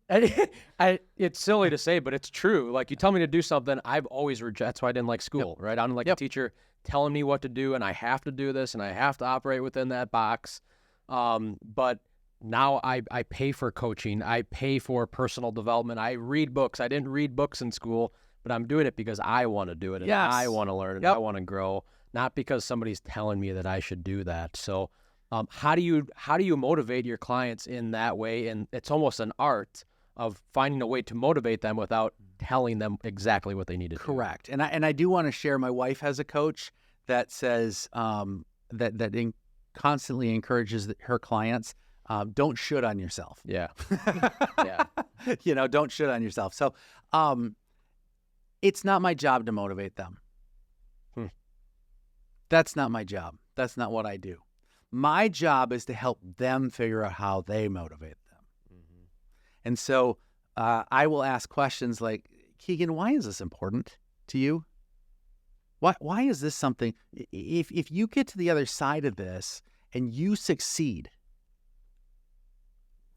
It's silly to say, but it's true. Like you tell me to do something, I've always rejected. That's why I didn't like school, right? I don't like a teacher telling me what to do, and I have to do this, and I have to operate within that box. But now I pay for coaching. I pay for personal development. I read books. I didn't read books in school, but I'm doing it because I want to do it, and I want to learn, and I want to grow, not because somebody's telling me that I should do that. So how do you motivate your clients in that way? And it's almost an art of finding a way to motivate them without telling them exactly what they need to do. Correct. And I do want to share, my wife has a coach that says that constantly encourages her clients, don't should on yourself. Yeah. Don't should on yourself. So it's not my job to motivate them. That's not my job. That's not what I do. My job is to help them figure out how they motivate them. And so I will ask questions like, Keegan, why is this important to you? Why is this something, if you get to the other side of this and you succeed,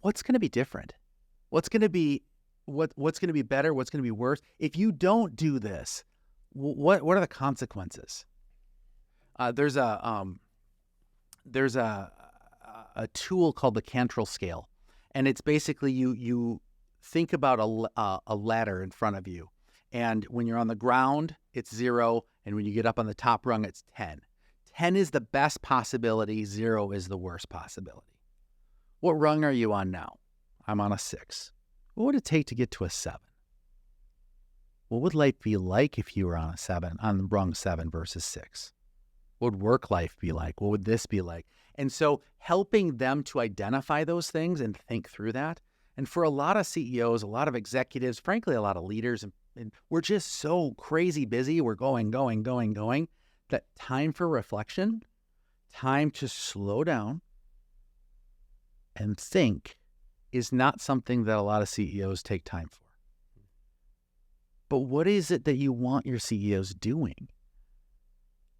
what's going to be different? What's going to be what's going to be better? What's going to be worse? If you don't do this, what are the consequences? There's a tool called the Cantrell scale, and it's basically you think about a ladder in front of you, and when you're on the ground, it's 0, and when you get up on the top rung, it's 10. 10 is the best possibility. 0 is the worst possibility. What rung are you on now? I'm on a 6. What would it take to get to a 7? What would life be like if you were on a 7, on rung 7 versus 6? What would work life be like? What would this be like? And so helping them to identify those things and think through that. And for a lot of CEOs, a lot of executives, frankly, a lot of leaders, and we're just so crazy busy. We're going, that time for reflection, time to slow down and think is not something that a lot of CEOs take time for. But what is it that you want your CEOs doing?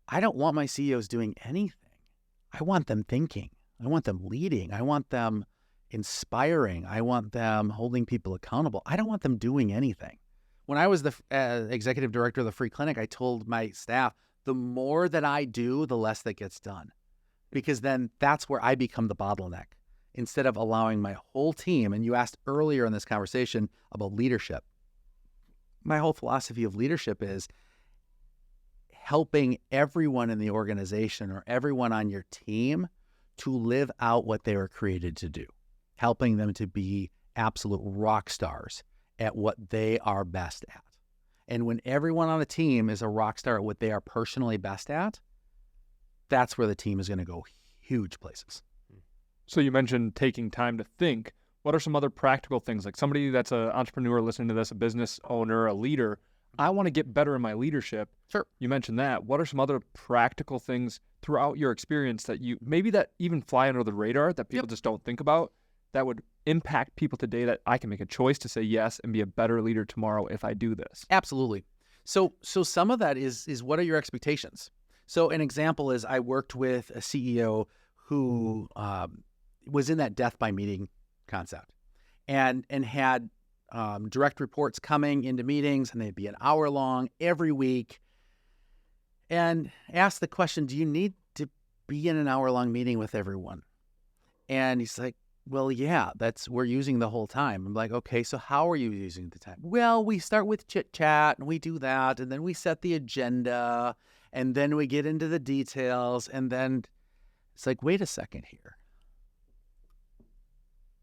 I don't want my CEOs doing anything. I want them thinking. I want them leading. I want them inspiring. I want them holding people accountable. I don't want them doing anything. When I was the executive director of the free clinic, I told my staff, the more that I do, the less that gets done. Because then that's where I become the bottleneck instead of allowing my whole team. And you asked earlier in this conversation about leadership. My whole philosophy of leadership is helping everyone in the organization or everyone on your team to live out what they were created to do, helping them to be absolute rock stars at what they are best at. And when everyone on the team is a rock star at what they are personally best at, that's where the team is going to go huge places. So you mentioned taking time to think. What are some other practical things? Like somebody that's an entrepreneur listening to this, a business owner, a leader, I want to get better in my leadership. Sure. You mentioned that. What are some other practical things throughout your experience that that even fly under the radar that people just don't think about that would impact people today that I can make a choice to say yes and be a better leader tomorrow if I do this? Absolutely. So some of that is what are your expectations? So an example is I worked with a CEO who was in that death by meeting concept and had direct reports coming into meetings, and they'd be an hour long every week, and asked the question, do you need to be in an hour long meeting with everyone? And he's like, well, yeah, we're using the whole time. I'm like, okay, so how are you using the time? Well, we start with chit chat and we do that, and then we set the agenda, and then we get into the details, and then it's like, wait a second here.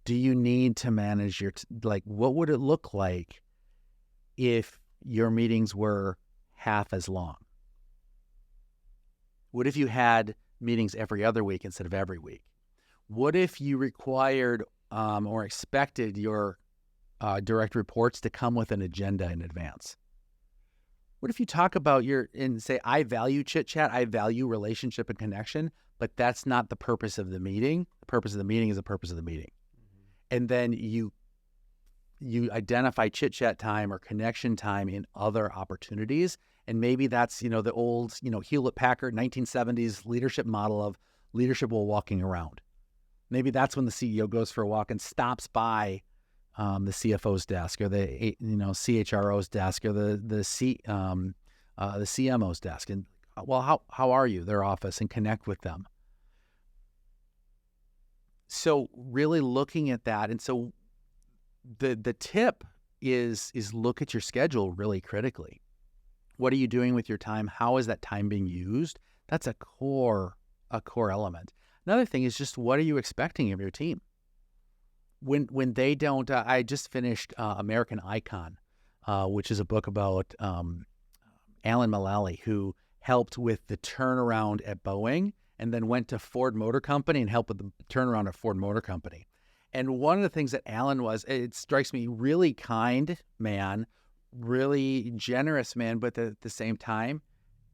Do you need to manage what would it look like if your meetings were half as long? What if you had meetings every other week instead of every week? What if you required or expected your direct reports to come with an agenda in advance? What if you talk about and say, I value chit chat, I value relationship and connection, but that's not the purpose of the meeting. The purpose of the meeting is the purpose of the meeting. And then you identify chit chat time or connection time in other opportunities. And maybe that's, the old, Hewlett-Packard 1970s leadership model of leadership while walking around. Maybe that's when the CEO goes for a walk and stops by the CFO's desk or the CHRO's desk or the CMO's desk, and well, how are you? Their office, and connect with them. So really looking at that, and so the tip is look at your schedule really critically. What are you doing with your time? How is that time being used? That's a core element. Another thing is just what are you expecting of your team? When they don't, I just finished American Icon, which is a book about Alan Mulally, who helped with the turnaround at Boeing and then went to Ford Motor Company and helped with the turnaround at Ford Motor Company. And one of the things that Alan was, it strikes me, really kind man, really generous man, but at the same time,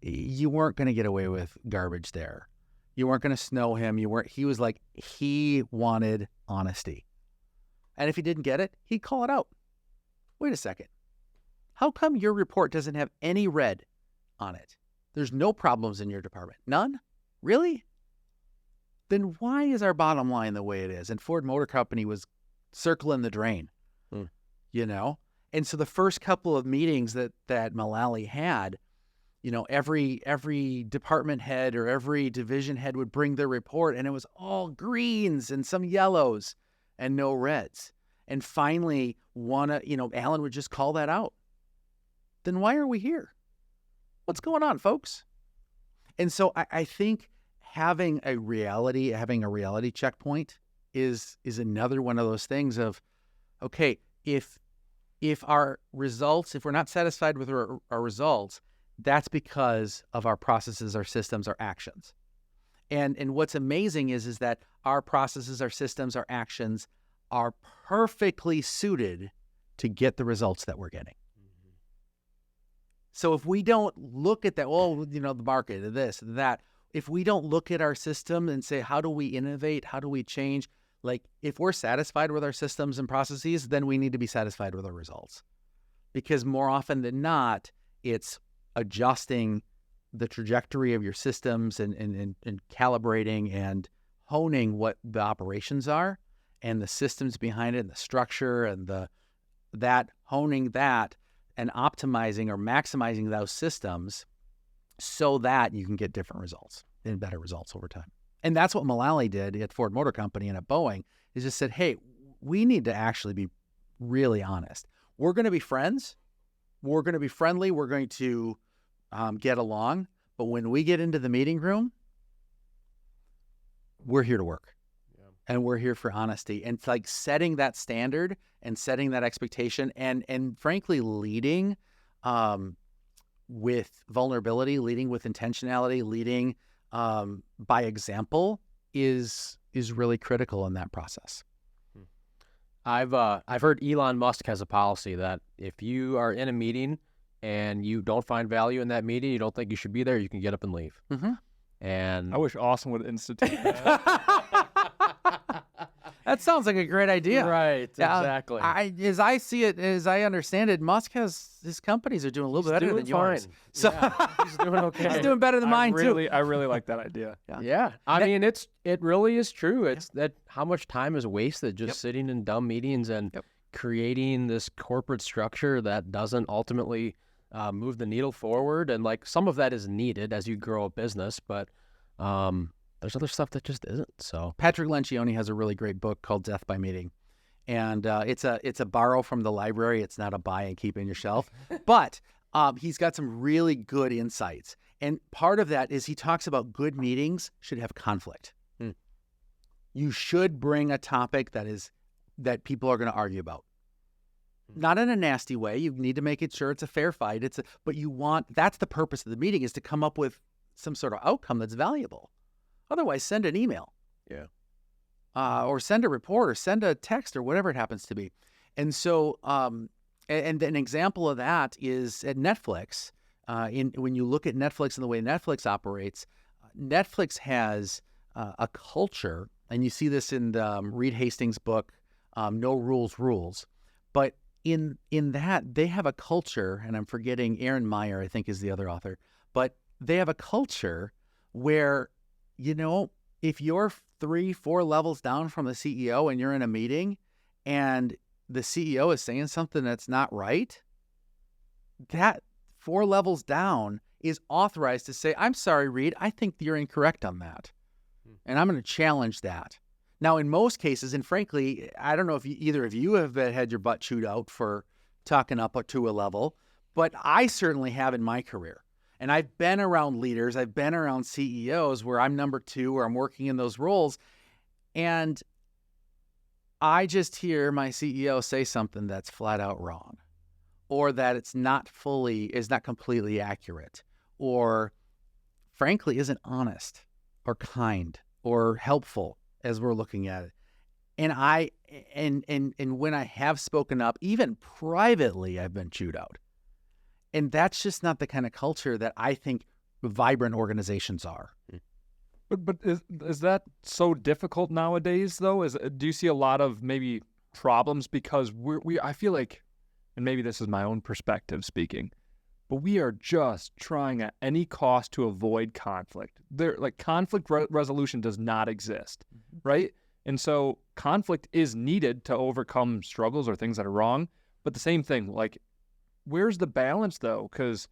you weren't going to get away with garbage there. You weren't going to snow him. He was like, he wanted honesty. And if he didn't get it, he'd call it out. Wait a second. How come your report doesn't have any red on it? There's no problems in your department. None? Really? Then why is our bottom line the way it is? And Ford Motor Company was circling the drain, And so the first couple of meetings that Mulally had, every department head or every division head would bring their report, and it was all greens and some yellows and no reds. And finally, Alan would just call that out. Then why are we here? What's going on, folks? And so I think having a reality checkpoint is another one of those things of, okay, if our results, if we're not satisfied with our results, that's because of our processes, our systems, our actions. And what's amazing is that our processes, our systems, our actions are perfectly suited to get the results that we're getting. Mm-hmm. So if we don't look at that, the market, this, that, if we don't look at our system and say, how do we innovate? How do we change? Like, if we're satisfied with our systems and processes, then we need to be satisfied with our results. Because more often than not, it's adjusting the trajectory of your systems and calibrating and honing what the operations are and the systems behind it and the structure and honing that and optimizing or maximizing those systems so that you can get different results and better results over time. And that's what Mulally did at Ford Motor Company and at Boeing, is just said, hey, we need to actually be really honest. We're going to be friends. We're going to be friendly. We're going to get along. But when we get into the meeting room, we're here to work. Yeah. And we're here for honesty. And it's like setting that standard and setting that expectation and frankly leading with vulnerability, leading with intentionality, leading by example is really critical in that process. I've heard Elon Musk has a policy that if you are in a meeting and you don't find value in that meeting, you don't think you should be there, you can get up and leave. Mm-hmm. And I wish Austin would institute that. That sounds like a great idea. Right, Yeah, exactly. As I see it, as I understand it, Musk has his companies are doing a little bit better than yours. So he's doing okay. he's doing better than mine too. I really like that idea. Yeah. I mean, it really is true. It's that how much time is wasted just sitting in dumb meetings and creating this corporate structure that doesn't ultimately move the needle forward. And like some of that is needed as you grow a business, but there's other stuff that just isn't. So Patrick Lencioni has a really great book called Death by Meeting. And it's a borrow from the library. It's not a buy and keep in your shelf. But he's got some really good insights. And part of that is he talks about good meetings should have conflict. You should bring a topic that people are going to argue about. Not in a nasty way. You need to make it sure it's a fair fight. But that's the purpose of the meeting, is to come up with some sort of outcome that's valuable. Otherwise, send an email. Yeah. Or send a report or send a text or whatever it happens to be. And so, and an example of that is at Netflix. When you look at Netflix and the way Netflix operates, Netflix has a culture, and you see this in the Reed Hastings' book, No Rules, Rules. But in that, they have a culture, and I'm forgetting, Aaron Meyer, I think, is the other author, but they have a culture where, if you're 3-4 levels down from the CEO and you're in a meeting and the CEO is saying something that's not right, that 4 levels down is authorized to say, I'm sorry, Reed, I think you're incorrect on that. And I'm going to challenge that. Now, in most cases, and frankly, I don't know if either of you have had your butt chewed out for talking up to a level, but I certainly have in my career. And I've been around leaders, I've been around CEOs where I'm number 2 or I'm working in those roles, and I just hear my CEO say something that's flat out wrong, or that is not completely accurate, or frankly isn't honest or kind or helpful as we're looking at it. And when I have spoken up, even privately, I've been chewed out. And that's just not the kind of culture that I think vibrant organizations are. But is that so difficult nowadays, though? Do you see a lot of maybe problems because I feel like, and maybe this is my own perspective speaking, but we are just trying at any cost to avoid conflict. Conflict resolution does not exist, right? And so conflict is needed to overcome struggles or things that are wrong. But the same thing, like, where's the balance though? Because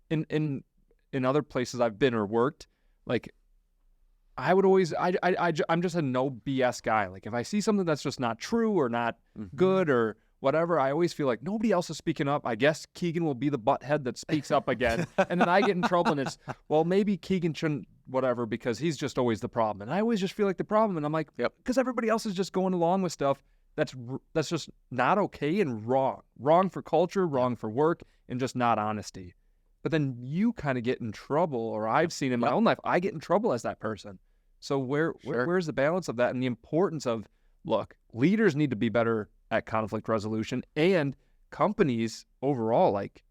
in other places I've been or worked, like, I would always, I'm just a no BS guy. Like, if I see something that's just not true or not good or whatever, I always feel like nobody else is speaking up. I guess Keegan will be the butthead that speaks up again. And then I get in trouble and it's, well, maybe Keegan shouldn't, whatever, because he's just always the problem. And I always just feel like the problem. And I'm like, because everybody else is just going along with stuff that's just not okay and wrong. Wrong for culture, wrong for work, and just not honesty. But then you kind of get in trouble, or I've seen in my own life, I get in trouble as that person. So where's the balance of that and the importance of, look, leaders need to be better at conflict resolution, and companies overall, like,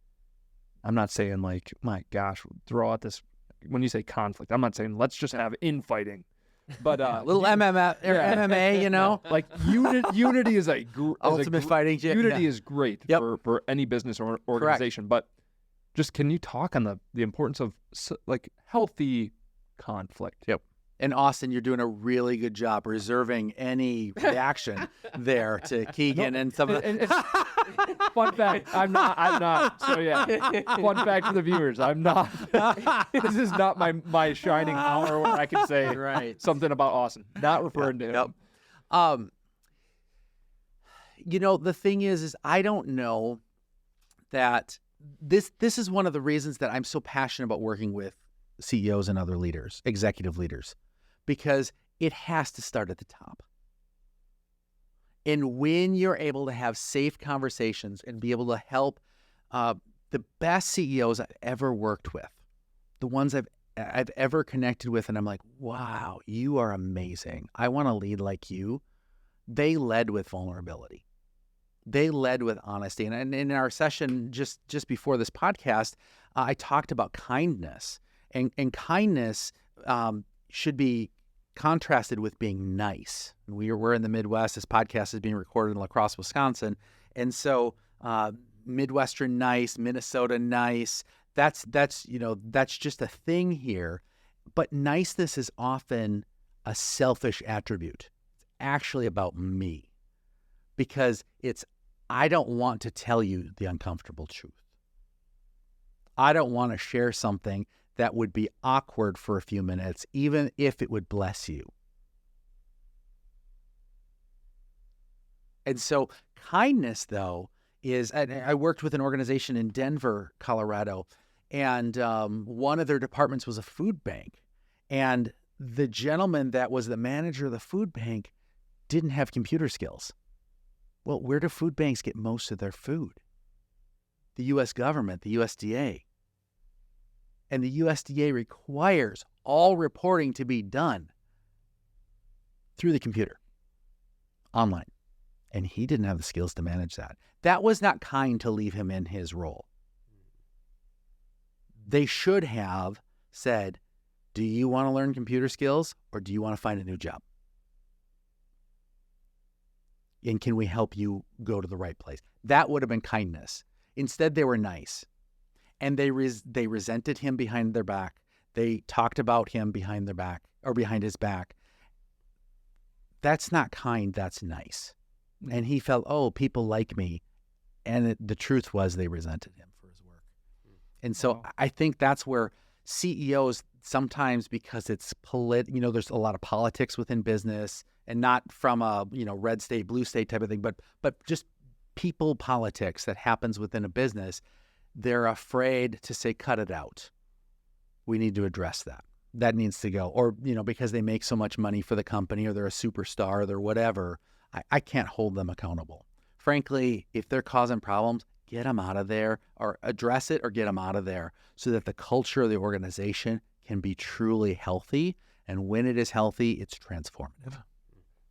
I'm not saying like, my gosh, throw out this, when you say conflict, I'm not saying let's just have infighting. But little MMA, like unity is ultimate fighting. Unity is great for any business or organization. Correct. But just, can you talk on the importance of like healthy conflict? Yep. And Austin, you're doing a really good job reserving any reaction there to Keegan and some of the... Fun fact, I'm not. So yeah, fun fact for the viewers, I'm not. This is not my shining hour where I can say something about Austin. Not referring to him. The thing is I don't know that this is one of the reasons that I'm so passionate about working with CEOs and other leaders, executive leaders, because it has to start at the top. And when you're able to have safe conversations and be able to help the best CEOs I've ever worked with, the ones I've ever connected with, and I'm like, wow, you are amazing. I want to lead like you. They led with vulnerability. They led with honesty. And in our session just before this podcast, I talked about kindness. And kindness should be contrasted with being nice. We're in the Midwest. This podcast is being recorded in La Crosse, Wisconsin. And so Midwestern nice, Minnesota nice, that's just a thing here. But niceness is often a selfish attribute. It's actually about me, because I don't want to tell you the uncomfortable truth. I don't want to share something that would be awkward for a few minutes, even if it would bless you. And so kindness, though, I worked with an organization in Denver, Colorado, and one of their departments was a food bank. And the gentleman that was the manager of the food bank didn't have computer skills. Well, where do food banks get most of their food? The U.S. government, the USDA. And the USDA requires all reporting to be done through the computer, online. And he didn't have the skills to manage that. That was not kind to leave him in his role. They should have said, do you want to learn computer skills, or do you want to find a new job? And can we help you go to the right place? That would have been kindness. Instead, they were nice. And they resented him behind their back. They talked about him behind their back, or behind his back. That's not kind, that's nice. And he felt, oh, people like me. And the truth was they resented him for his work. And so I think that's where CEOs sometimes, because it's there's a lot of politics within business, and not from a red state, blue state type of thing, but just people politics that happens within a business. They're afraid to say, cut it out. We need to address that. That needs to go. Or, because they make so much money for the company, or they're a superstar, or they're whatever, I can't hold them accountable. Frankly, if they're causing problems, get them out of there, or address it, or get them out of there, so that the culture of the organization can be truly healthy. And when it is healthy, it's transformative.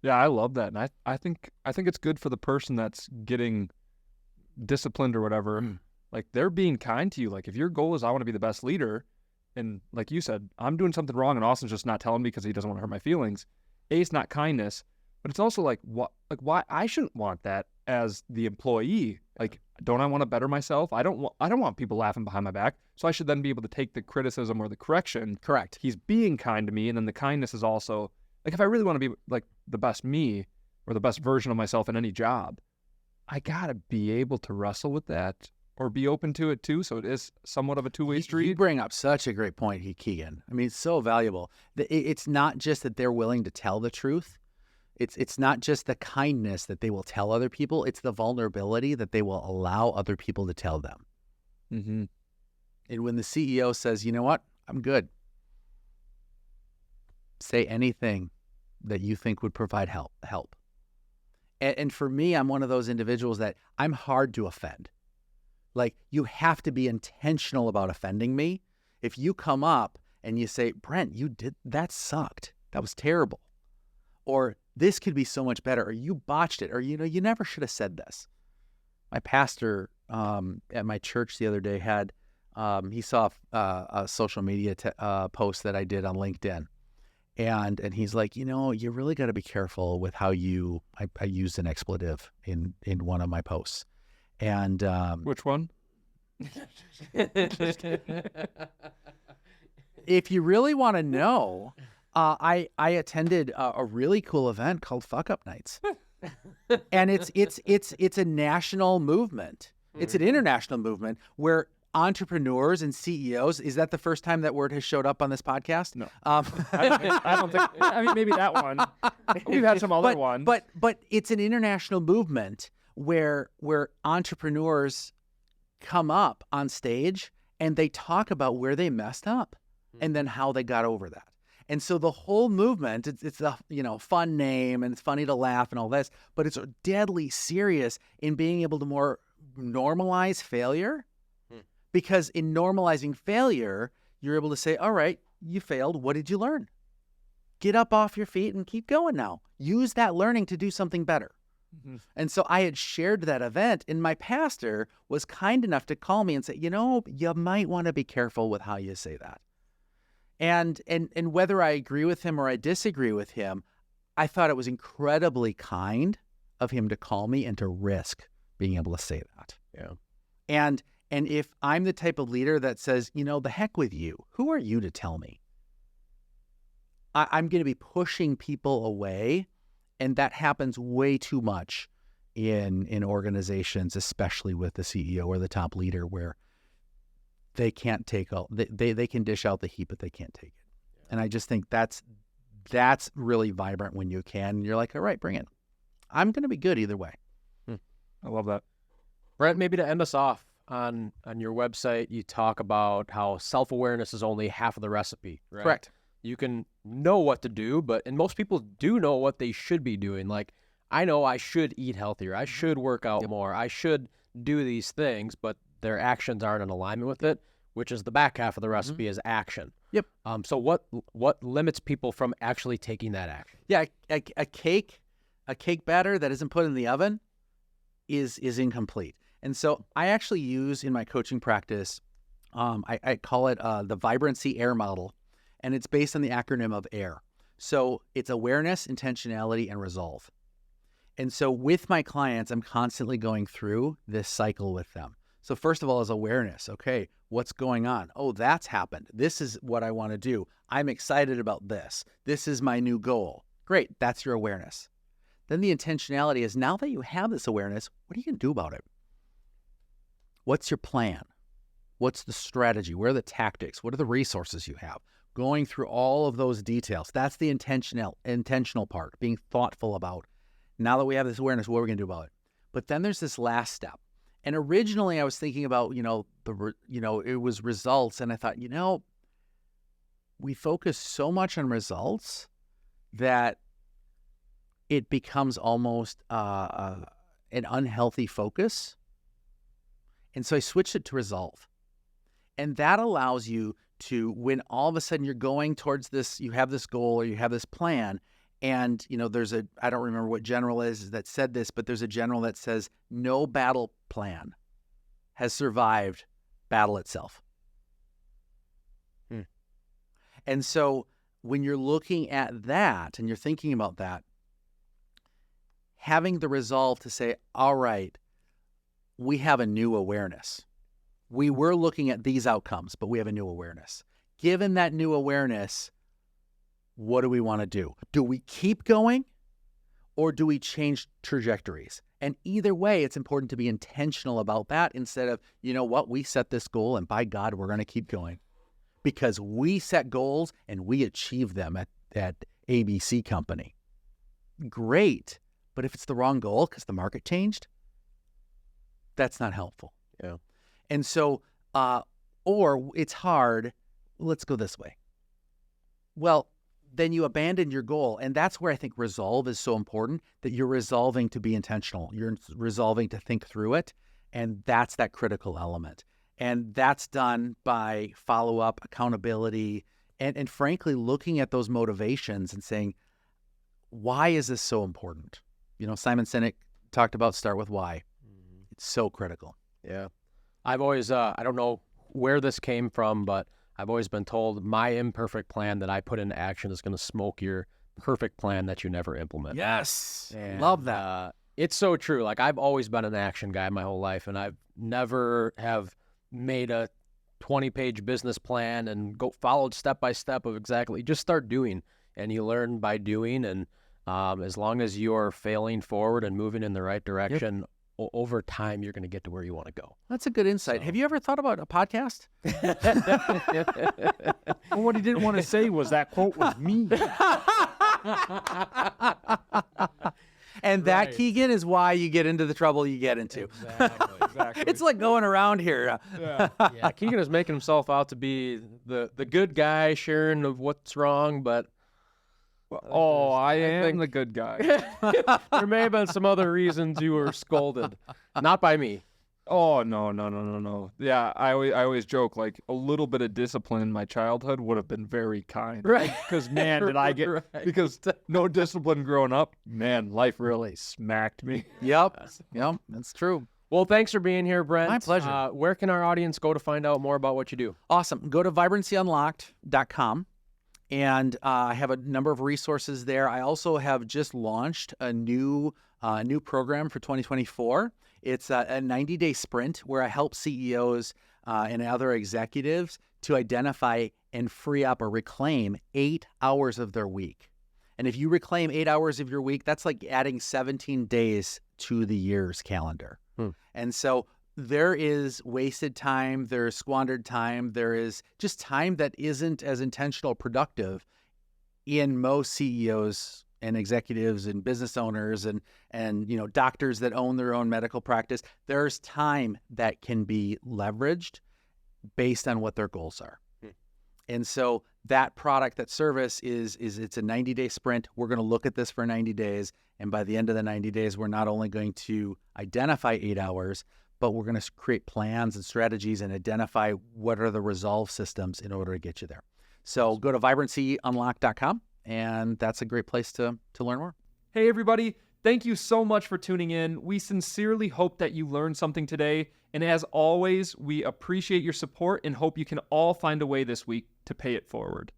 Yeah, I love that. And I think it's good for the person that's getting disciplined or whatever. Like, they're being kind to you. Like, if your goal is I want to be the best leader, and like you said, I'm doing something wrong and Austin's just not telling me because he doesn't want to hurt my feelings. It's not kindness, but it's also why I shouldn't want that as the employee. Like, don't I want to better myself? I don't want people laughing behind my back. So I should then be able to take the criticism or the correction. Correct. He's being kind to me, and then the kindness is also like, if I really want to be like the best me, or the best version of myself in any job, I gotta be able to wrestle with that, or be open to it too, so it is somewhat of a two-way street. You bring up such a great point, Keegan. I mean, it's so valuable. It's not just that they're willing to tell the truth. It's not just the kindness that they will tell other people. It's the vulnerability that they will allow other people to tell them. Mm-hmm. And when the CEO says, you know what, I'm good. Say anything that you think would provide help. And for me, I'm one of those individuals that I'm hard to offend. Like, you have to be intentional about offending me. If you come up and you say, Brent, that sucked. That was terrible. Or this could be so much better. Or you botched it. Or, you never should have said this. My pastor at my church the other day he saw a social media post that I did on LinkedIn. And he's like, you really got to be careful with how I used an expletive in one of my posts. And which one? If you really want to know, I attended a really cool event called Fuck Up Nights, and it's a national movement. It's an international movement where entrepreneurs and CEOs. Is that the first time that word has showed up on this podcast? No. I don't think. I mean, maybe that one. We've had some other ones. But it's an international movement where entrepreneurs come up on stage and they talk about where they messed up and then how they got over that. And so the whole movement, it's a fun name and it's funny to laugh and all this, but it's deadly serious in being able to more normalize failure, because in normalizing failure, you're able to say, all right, you failed. What did you learn? Get up off your feet and keep going now. Use that learning to do something better. And so I had shared that event, and my pastor was kind enough to call me and say, you might want to be careful with how you say that. And whether I agree with him or I disagree with him, I thought it was incredibly kind of him to call me and to risk being able to say that. Yeah. And if I'm the type of leader that says, the heck with you, who are you to tell me? I'm going to be pushing people away, and that happens way too much in organizations, especially with the CEO or the top leader, where they can't take all, they can dish out the heat, but they can't take it. And I just think that's really vibrant when you can. And you're like, all right, bring it. I'm going to be good either way. I love that. Brent, maybe to end us off, on your website, you talk about how self-awareness is only half of the recipe, right? Correct. You can know what to do, and most people do know what they should be doing. Like, I know I should eat healthier. I should work out more. I should do these things, but their actions aren't in alignment with it, which is the back half of the recipe is action. Yep. So what limits people from actually taking that action? Yeah, a cake batter that isn't put in the oven is incomplete. And so I actually use in my coaching practice, I call it the Vibrancy AIR model, and it's based on the acronym of AIR. So it's awareness, intentionality, and resolve. And so with my clients, I'm constantly going through this cycle with them. So first of all is awareness. Okay, what's going on? Oh, that's happened. This is what I want to do. I'm excited about this. This is my new goal. Great, that's your awareness. Then the intentionality is, now that you have this awareness, what are you going to do about it? What's your plan? What's the strategy? Where are the tactics? What are the resources you have? Going through all of those details. That's the intentional part, being thoughtful about, now that we have this awareness, what are we going to do about it? But then there's this last step. And originally I was thinking about, it was results. And I thought, we focus so much on results that it becomes almost an unhealthy focus. And so I switched it to resolve. And that allows you to, when all of a sudden you're going towards this, you have this goal or you have this plan, and there's I don't remember what general is that said this, but there's a general that says no battle plan has survived battle itself. And so when you're looking at that and you're thinking about that, having the resolve to say, all right, we have a new awareness. We were looking at these outcomes, but we have a new awareness. Given that new awareness, what do we want to do? Do we keep going, or do we change trajectories? And either way, it's important to be intentional about that instead of, we set this goal and by God, we're going to keep going. Because we set goals and we achieve them at ABC company. Great. But if it's the wrong goal because the market changed, that's not helpful. Yeah. And so, or it's hard, let's go this way. Well, then you abandon your goal. And that's where I think resolve is so important, that you're resolving to be intentional. You're resolving to think through it. And that's that critical element. And that's done by follow-up, accountability, and frankly, looking at those motivations and saying, why is this so important? Simon Sinek talked about start with why. It's so critical. Yeah. I've always, I don't know where this came from, but I've always been told my imperfect plan that I put into action is going to smoke your perfect plan that you never implement. Yes. And, love that. It's so true. Like, I've always been an action guy my whole life, and I've never have made a 20-page business plan and followed step by step of exactly, just start doing, and you learn by doing. And as long as you're failing forward and moving in the right direction, over time, you're going to get to where you want to go. That's a good insight. Have you ever thought about a podcast? Well, what he didn't want to say was that quote was me. And that, Keegan, is why you get into the trouble you get into. Exactly. It's like going around here. Yeah, Keegan is making himself out to be the good guy, sharing of what's wrong, but I am the good guy. There may have been some other reasons you were scolded. Not by me. Oh, no. Yeah, I always joke, like, a little bit of discipline in my childhood would have been very kind. Right. Because, man, did I get, Right. because no discipline growing up, man, life really smacked me. Yep, that's true. Well, thanks for being here, Brent. My pleasure. Where can our audience go to find out more about what you do? Awesome. Go to vibrancyunlocked.com. And I have a number of resources there. I also have just launched a new program for 2024. It's a 90-day sprint where I help CEOs and other executives to identify and free up or reclaim 8 hours of their week. And if you reclaim 8 hours of your week, that's like adding 17 days to the year's calendar. And so there is wasted time, there's squandered time, there is just time that isn't as intentional or productive in most CEOs and executives and business owners and doctors that own their own medical practice. There's time that can be leveraged based on what their goals are. And so that product, that service is it's a 90-day sprint. We're going to look at this for 90 days. And by the end of the 90 days, we're not only going to identify 8 hours, but we're going to create plans and strategies and identify what are the resolve systems in order to get you there. So go to vibrancyunlocked.com, and that's a great place to learn more. Hey, everybody. Thank you so much for tuning in. We sincerely hope that you learned something today. And as always, we appreciate your support and hope you can all find a way this week to pay it forward.